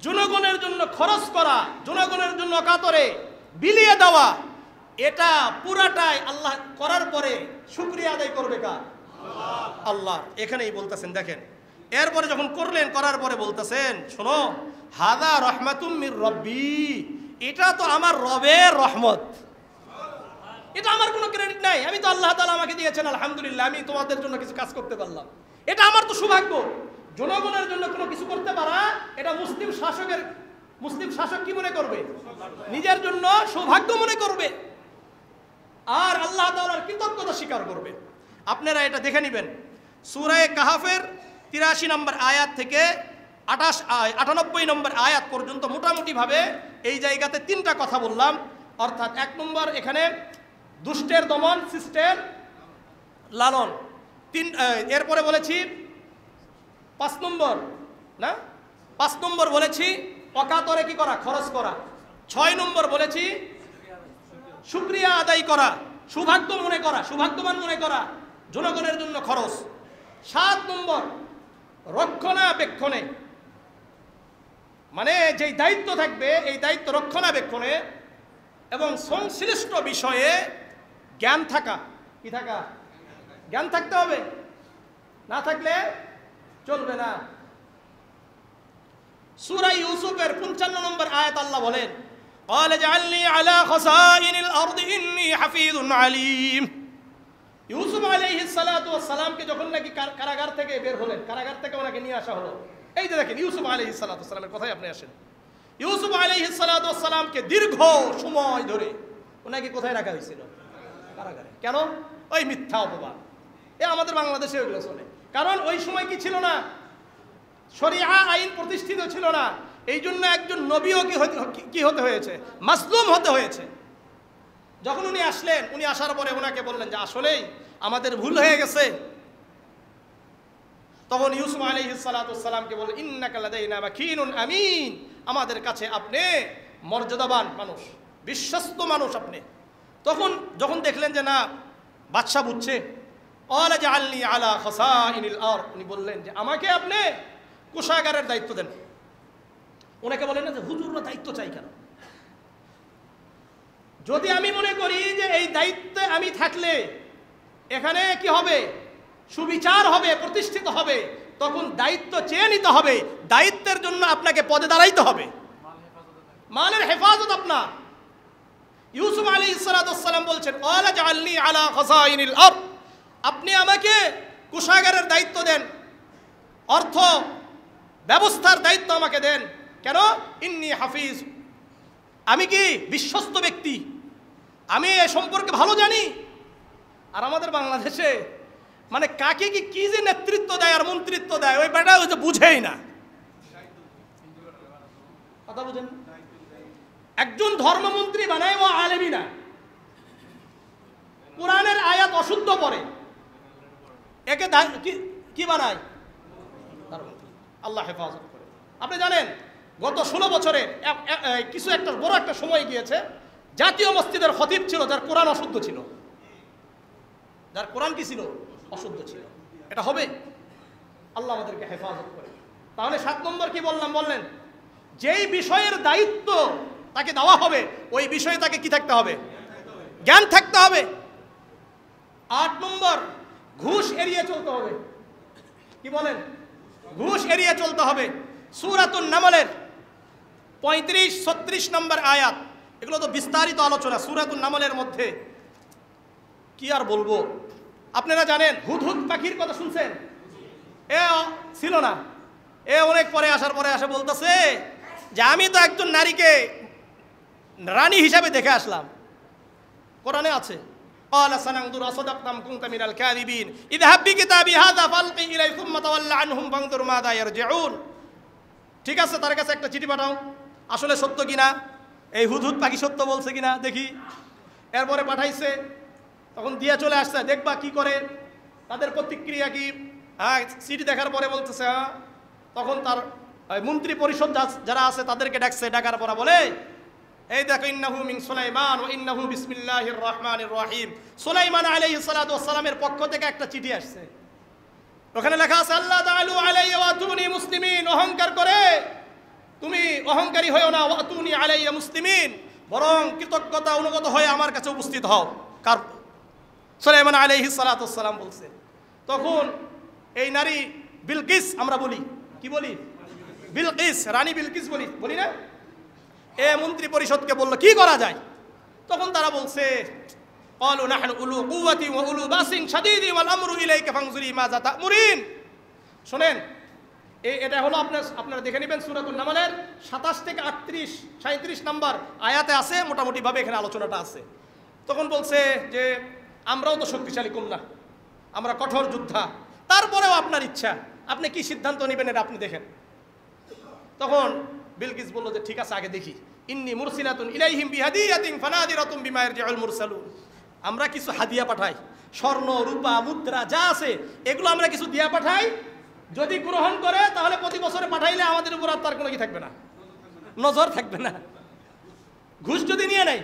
জনগণের জন্য খরচ করা, জনগণের জন্য কাতরে বিলিয়ে দেওয়া, এটা পুরাটাই আল্লাহ করার পরে শুকরিয়া আদায় করবে কার? আল্লাহ। এখানেই বলতেছেন, দেখেন, এরপরে যখন করলেন, করার পরে বলতেছেন, শোনো, হাদা রহমাতুম মির রব্বি, এটা তো আমার রবের রহমত, এটা আমার কোনো ক্রেডিট নাই। আমি তো আল্লাহ তাআলা আমাকে দিয়েছেন, আলহামদুলিল্লাহ, আমি তোমাদের জন্য কিছু কাজ করতে পারলাম, এটা আমার তো সৌভাগ্য। জনগণের জন্য কোনো কিছু করতে পারা, এটা মুসলিম শাসক কি মনে করবে? নিজের জন্য সৌভাগ্য মনে করবে, আর আল্লাহ তাআলার কৃতজ্ঞতা স্বীকার করবে। আপনারা এটা দেখে নেবেন, সূরা কাহাফের 83 নম্বর আয়াত থেকে 98 নম্বর আয়াত পর্যন্ত মোটামুটিভাবে এই জায়গাতে 3টা কথা বললাম। অর্থাৎ 1 নম্বর, এখানে দুষ্টের দমন, শিষ্টের লালন। এরপরে বলেছি 5 নম্বর, না 5 নম্বর বলেছি অকাতরে কি করা? খরচ করা। 6 নম্বর বলেছি শুকরিয়া আদায় করা, সৌভাগ্য মনে করা, সৌভাগ্যবান মনে করা, জনগণের জন্য খরচ। 7 নম্বর রক্ষণাবেক্ষণে, মানে যেই দায়িত্ব থাকবে এই দায়িত্ব রক্ষণাবেক্ষণে এবং সংশ্লিষ্ট বিষয়ে জ্ঞান থাকা। কি থাকা? জ্ঞান থাকতে হবে, না থাকলে চলবে না। সূরা ইউসুফের 55 নম্বর আয়াত আল্লাহ বলেন, قال اجعلني على خزائن الارض اني حفيظ عليم। ইউসুফ আলাইহিস সালাতু ওয়াস সালামকে যখন নাকি কারাগার থেকে বের হলেন, কারাগার থেকে ওনাকে নিয়ে আসা হলো, এই যে দেখেন ইউসুফ আলাইহিস সালাতু ওয়াস সালামের কথাই আপনি আসেন। ইউসুফ আলাইহিস সালাতু ওয়াস সালামকে দীর্ঘ সময় ধরে ওনাকে কোথায় রাখা হয়েছিল? কারাগারে। কেন? ওই মিথ্যা অপবাদ। আমাদের বাংলাদেশে ওইগুলো চলে, কারণ ওই সময় কি ছিল না? শরিয়া আইন প্রতিষ্ঠিত ছিল না। এই জন্য একজন নবীও কি হতে হয়েছে? মাসলুম হতে হয়েছে। যখন উনি আসলেন, উনি আসার পরে ওনাকে বললেন যে আসলেই আমাদের ভুল হয়ে গেছে। তখন ইউসুফ আলাইহিস সালাতু ওয়াস সালামকে বললেন, ইন্নাকা লাদাইনা মাকিনুন আমিন, আমাদের কাছে আপনি মর্যাদাবান মানুষ, বিশ্বস্ত মানুষ আপনি। তখন যখন দেখলেন যে না, বাদশা বুঝছে, ক্বালা জাআলনি আলা খাসাইনিল আরদ, উনি বললেন যে আমাকে আপনি কোষাগারের দায়িত্ব দেন। ওনাকে বলেন না যে হুজুররা দায়িত্ব চাই কেন? যদি আমি মনে করি যে এই দায়িত্বে আমি থাকলে এখানে কি হবে? সুবিচার হবে, প্রতিষ্ঠিত হবে, তখন দায়িত্ব চেয়ে নিতে হবে। দায়িত্বের জন্য আপনাকে পদে দাঁড়াইতে হবে, মালের হেফাজত আপনার। ইউসুফ আলাইহিস সালাতু ওয়াস সালাম বলছেন, ক্বালা জাআলনি আলা খাসাইনিল আরদ, আপনি আমাকে কোষাগারের দায়িত্ব দেন, অর্থ ব্যবস্থার দায়িত্ব আমাকে দেন। কেন? ইন্নী হাফিজ, আমি কি বিশ্বস্ত ব্যক্তি, আমি এ সম্পর্কে ভালো জানি। আর আমাদের বাংলাদেশে মানে কাকে কি যে নেতৃত্ব দেয় আর মন্ত্রিত্ব দেয়, ওই বেটা ওই যে বুঝেই না। কথা বুঝেন? একজন ধর্মমন্ত্রী বানায়, ও আলেমই না, কোরআনের আয়াত অশুদ্ধ পড়ে, একে কি বানায়? আল্লাহ হেফাজত করে। আপনি জানেন গত 16 বছরে কিছু একটা বড় একটা সময় গিয়েছে, জাতীয় মসজিদের খতিব ছিল যার কোরআন অশুদ্ধ ছিল, যার কোরআন কি ছিল? অশুদ্ধ ছিল। এটা হবে? আল্লাহ আমাদেরকে হেফাজত করে। তাহলে 7 নম্বর কি বললাম? বললেন যেই বিষয়ের দায়িত্ব তাকে দেওয়া হবে ওই বিষয়ে তাকে কি থাকতে হবে? জ্ঞান থাকতে হবে। 8 নম্বর, ঘুষ এড়িয়ে চলতে হবে। কি বলেন? ঘুষ এড়িয়ে চলতে হবে। সূরাতুন নামলের 35-36 নম্বর আয়াত, এগুলো তো বিস্তারিত আলোচনা সূরাতুন নামলের মধ্যে, কি আর বলবো। আপনারা জানেন হুদহুদ পাখির কথা শুনছেন? এ ছিল না, এ অনেক পরে আসার পরে আসে বলতেছে যে আমি তো একজন নারীকে রানী হিসাবে দেখে আসলাম। কোরআনে আছে, قال سننظر أصدقت أم كنت من الكاذبين اذهب بكتابي هذا فألقه إليه ثم تول عنهم فانظر ماذا يرجعون। ঠিক আছে, তার কাছে একটা চিঠি পাঠাও, আসলে সত্য কিনা, এই হুদহুদ পাখি সত্য বলছে কিনা দেখি। এরপরে পাঠাইছে, তখন দিয়ে চলে আসছে, দেখবা কি করে, তাদের প্রতিক্রিয়া কি। হ্যাঁ, চিঠি দেখার পরে বলতেছে হ্যাঁ। তখন তার মন্ত্রী পরিষদ যারা আছে তাদেরকে ডাকছে, ডাকার পর বলে এই দেখো ইন্নাহু মিন সুলাইমান ওয়া ইন্নাহু বিসমিল্লাহির রহমানির রহিম। সুলাইমান আলাইহিস সালাতু ওয়াস সালামের পক্ষ থেকে একটা চিঠি আসছে, ওখানে লেখা আছে আল্লাহ তাআলু আলাইয়া ওয়া আতুনি মুসলিমিন, অহংকার করে তুমি অহংকারী হয়ো না, ওয়া আতুনি আলাইয়া মুসলিমিন, বরং কৃতজ্ঞতা অনুগত হয়ে আমার কাছে উপস্থিত হও। কার? সুলাইমান আলাইহিস সালাতু ওয়াস সালাম বলছে। তখন এই নারী বিলকিস, আমরা বলি কি বলি, বিলকিস, রানী বিলকিস বলি না, এ মন্ত্রী পরিষদকে বলল কি করা যায়। তখন তারা বলছে ক্বালু নাহনু উলু কুওয়াতি ওয়া উলু বাসিন শাদীদি ওয়াল আমরু ইলাইকা ফানজুরি মাযা তা'মুরিন। শুনেন, এটা হলো আপনারা দেখে নেবেন সূরাতুন নামলের 27 থেকে 38 37 নাম্বার আয়াতে আছে, মোটামুটি ভাবে এখানে আলোচনাটা আছে। তখন বলছে যে আমরাও তো শক্তিশালী কম না, আমরা কঠোর যোদ্ধা, তারপরেও আপনার ইচ্ছা, আপনি কি সিদ্ধান্ত নেবেন এটা আপনি দেখেন। তখন বিলকিস বলল যে ঠিক আছে, আগে দেখি। ইন্নী মুরসিলাতুন ইলাইহিম বিহাদিয়াতিন ফানাদিরাতুম বিমা ইয়ারজিউল মুরসালুন। আমরা কিছু হাদিয়া পাঠাই, স্বর্ণ রূপা মুদ্রা যা আছে এগুলো আমরা কিছু দিয়া পাঠাই, যদি গ্রহণ করে তাহলে প্রতি বছরে পাঠাইলে আমাদের উপর আর তার কোনো কি থাকবে না, নজর থাকবে না। ঘুষ যদি নিয়ে নেয়।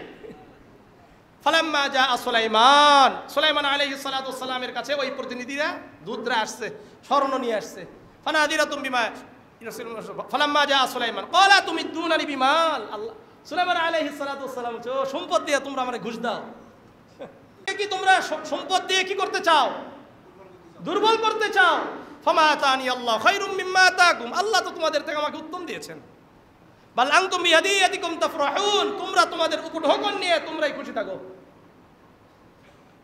ফালাম্মা জা সুলাইমান, সুলাইমান আলাইহিস সালাতু ওয়াস সালামের কাছে ওই প্রতিনিধিরা দুধরা আসছে, স্বর্ণ নিয়ে আসছে। ফানাদিরাতুম বিমা ফালাম্মা জা সুলাইমান ক্বালা তুমিদুনানি বিমাল। আল্লাহ, সুলাইমান আলাইহিস সালাতু ওয়াস সালাম সম্পদ দিয়ে তোমরা আমারে ঘুষ দাও, কি তোমরা সম্পদ দিয়ে কি করতে চাও, দুর্বল করতে চাও। ফামা আতানি আল্লাহ খায়রুম মিম্মা আতাকুম, আল্লাহ তো তোমাদের থেকে আমাকে উত্তম দিয়েছেন। বাল আনতুম বিহাদিয়াতিকুম তাফরাহুন, তোমরা তোমাদের উপঢৌকন নিয়ে তোমরাই খুশি থাকো।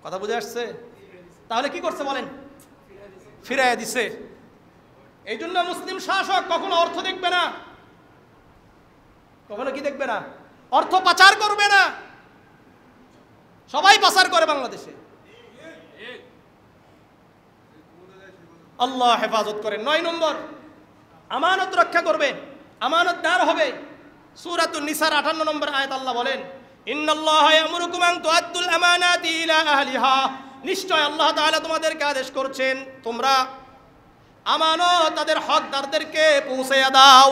কথা বুঝে আসছে? তাহলে কি করছে বলেন, ফিরাইয়া দিছে। এই জন্য মুসলিম শাসক কখনো অর্থ দেখবে না, কখনো কি দেখবে না, অর্থ পাচার করবে না। সবাই পাচার করে বাংলাদেশে, আল্লাহ হেফাজত করেন। 9 নম্বর, আমানত রক্ষা করবে, আমানতদার হবে। সূরাতুন নিসার 58 নম্বর আয়াত আল্লাহ বলেন ইন্নাল্লাহা ইয়ামুরুকুম আন তুআদ্দুল আমানাতি ইলা আহলিহা, নিশ্চয় আল্লাহ তাআলা তোমাদেরকে আদেশ করছেন তোমরা আমানত তাদের হকদারদেরকে পৌঁছাইয়া দাও।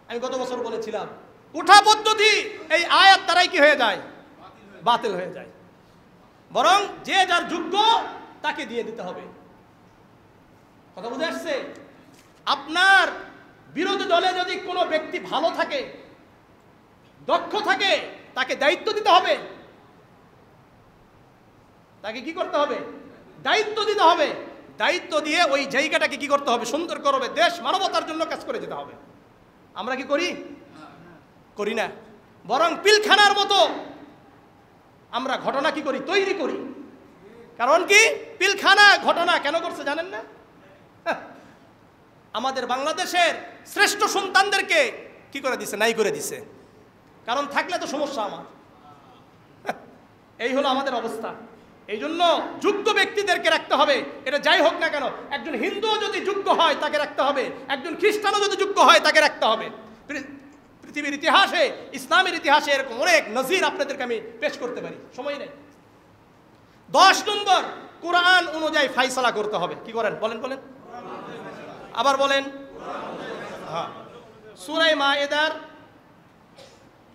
আমি গত বছর বলেছিলাম উঠা পদ্ধতি এই আয়াত দ্বারাই কি হয়ে যায়, বাতিল হয়ে যায়। বরং যে যার যোগ্য তাকে দিয়ে দিতে হবে। কথা বুঝে আসছে? আপনার বিরোধী দলে যদি কোনো ব্যক্তি ভালো থাকে, দক্ষ থাকে, তাকে দায়িত্ব দিতে হবে। তাকে কি করতে হবে, দায়িত্ব দিতে হবে। দায়িত্ব দিয়ে ওই জায়গাটাকে কি করতে হবে, সুন্দর করবে, দেশ মানবতার জন্য কাজ করে যেতে হবে। আমরা কি করি, করি না। বরং পিলখানার মতো আমরা ঘটনা কি করি, তৈরি করি। কারণ কি, পিলখানা ঘটনা কেন করছে জানেন না? আমাদের বাংলাদেশের শ্রেষ্ঠ সন্তানদেরকে কি করে দিছে, নাই করে দিছে। কারণ থাকলে তো সমস্যা আমার। এই হলো আমাদের অবস্থা। এই জন্য যোগ্য ব্যক্তিদেরকে রাখতে হবে, এটা যাই হোক না কেন। একজন হিন্দুও যদি যোগ্য হয় তাকে রাখতে হবে, একজন খ্রিস্টানও যদি যোগ্য হয় তাকে রাখতে হবে। পৃথিবীর ইতিহাসে, ইসলামের ইতিহাসে এরকম অনেক নজির আপনাদেরকে আমি পেশ করতে পারি, সময় নেই। 10 নম্বর, কোরআন অনুযায়ী ফাইসালা করতে হবে। কি করেন বলেন, বলেন আবার বলেন। হ্যাঁ, সূরা মায়েদার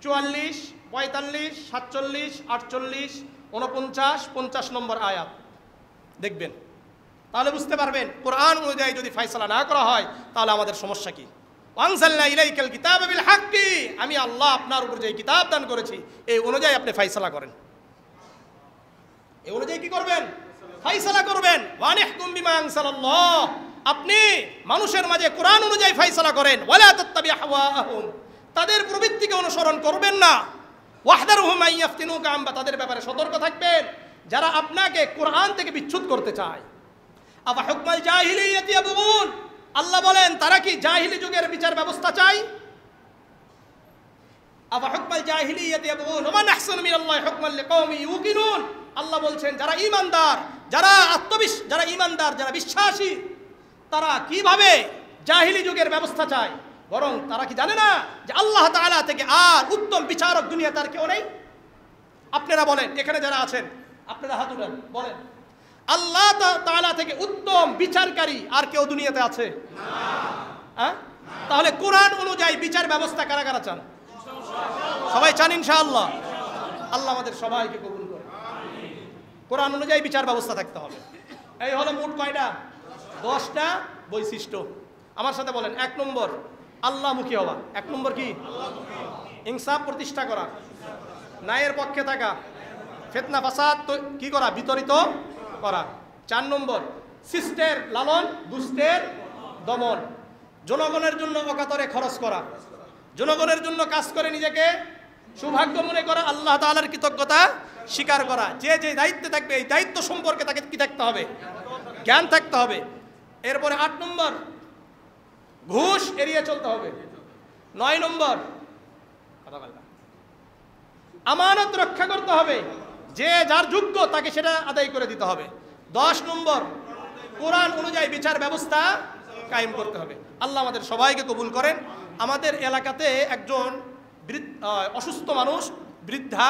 44, 45, 47, 48, 49, 50 নম্বর আয়াত দেখবেন, তাহলে বুঝতে পারবেন কোরআন অনুযায়ী যদি ফাইসালা না করা হয় তাহলে আমাদের সমস্যা কি। ওয়ানজালনা ইলাইকাল কিতাবা বিল হাক্কি, আমি আল্লাহ আপনার উপর যে কিতাব দান করেছি এই অনুযায়ী আপনি ফাইসালা করেন। এই অনুযায়ী কি করবেন, ফাইসালা করবেন। ওয়ানিহকুম বিমা আনজালাল্লাহ, আপনি মানুষের মাঝে কোরআন অনুযায়ী ফাইসালা করেন। ওয়ালা তাত্তাবি হাওয়াহুম, তাদের প্রবৃত্তিকে অনুসরণ করবেন না। ওয়াহদারহুম আন ইয়াফতিনুকা আন, তাদের ব্যাপারে সতর্ক থাকবেন যারা আপনাকে কোরআন থেকে বিচ্যুত করতে চায়। আফা হুকমাল জাহিলিয়াতি ইয়াবগুন, আল্লাহ বলেন তারা কি জাহিলি যুগের বিচার ব্যবস্থা চায়? আফা হুকমাল জাহিলিয়াতি ইয়াবগুন ওয়া মান আহসানু মিনাল্লাহি হুকমান লিকাওমি ইউকিনুন, আল্লাহ বলছেন যারা ঈমানদার, যারা ঈমানদার, যারা বিশ্বাসী, তারা কিভাবে জাহিলি যুগের ব্যবস্থা চায়, বরং তারা কি জানে না যে আল্লাহ তাআলা থেকে আর উত্তম বিচারক দুনিয়াতে আর কেউ নেই? আপনারা বলেন, এখানে যারা আছেন আপনারা হাত উঠান, বলেন আল্লাহ তাআলা থেকে উত্তম বিচারকারী আর কেউ দুনিয়াতে আছে না? তাহলে কোরআন অনুযায়ী বিচার ব্যবস্থা কারা কারা চান? সবাই চান ইনশাআল্লাহ। আল্লাহ আমাদের সবাইকে কবুল করে। কোরআন অনুযায়ী বিচার ব্যবস্থা থাকতে হবে। এই হলো মোট কয়টা? 10টা বৈশিষ্ট্য। আমার সাথে বলেন, 1 নম্বর আল্লাহমুখী হওয়া। 1 নম্বর কি? ইনসাফ প্রতিষ্ঠা করা, ন্যায়ের পক্ষে থাকা, ফিতনা ফাসাদ কি করা? বিতরিত করা। 4 নম্বর শিষ্টের লালন, দুষ্টের দমন, জনগণের জন্য অকাতরে খরচ করা, জনগণের জন্য কাজ করে নিজেকে সৌভাগ্য মনে করা, আল্লাহ তাআলার কৃতজ্ঞতা স্বীকার করা। যে যে দায়িত্বে থাকবে এই দায়িত্ব সম্পর্কে তাকে কি থাকতে হবে? জ্ঞান থাকতে হবে। এরপরে 8 নম্বর ঘুষ এড়িয়ে চলতে হবে। 9 নম্বর আমানত রক্ষা করতে হবে, যে যার যোগ্য তাকে সেটা আদায় করে দিতে হবে। 10 নম্বর কোরআন অনুযায়ী বিচার ব্যবস্থা কায়েম করতে হবে। আল্লাহ আমাদের সবাইকে কবুল করেন। আমাদের এলাকাতে একজন অসুস্থ মানুষ, বৃদ্ধা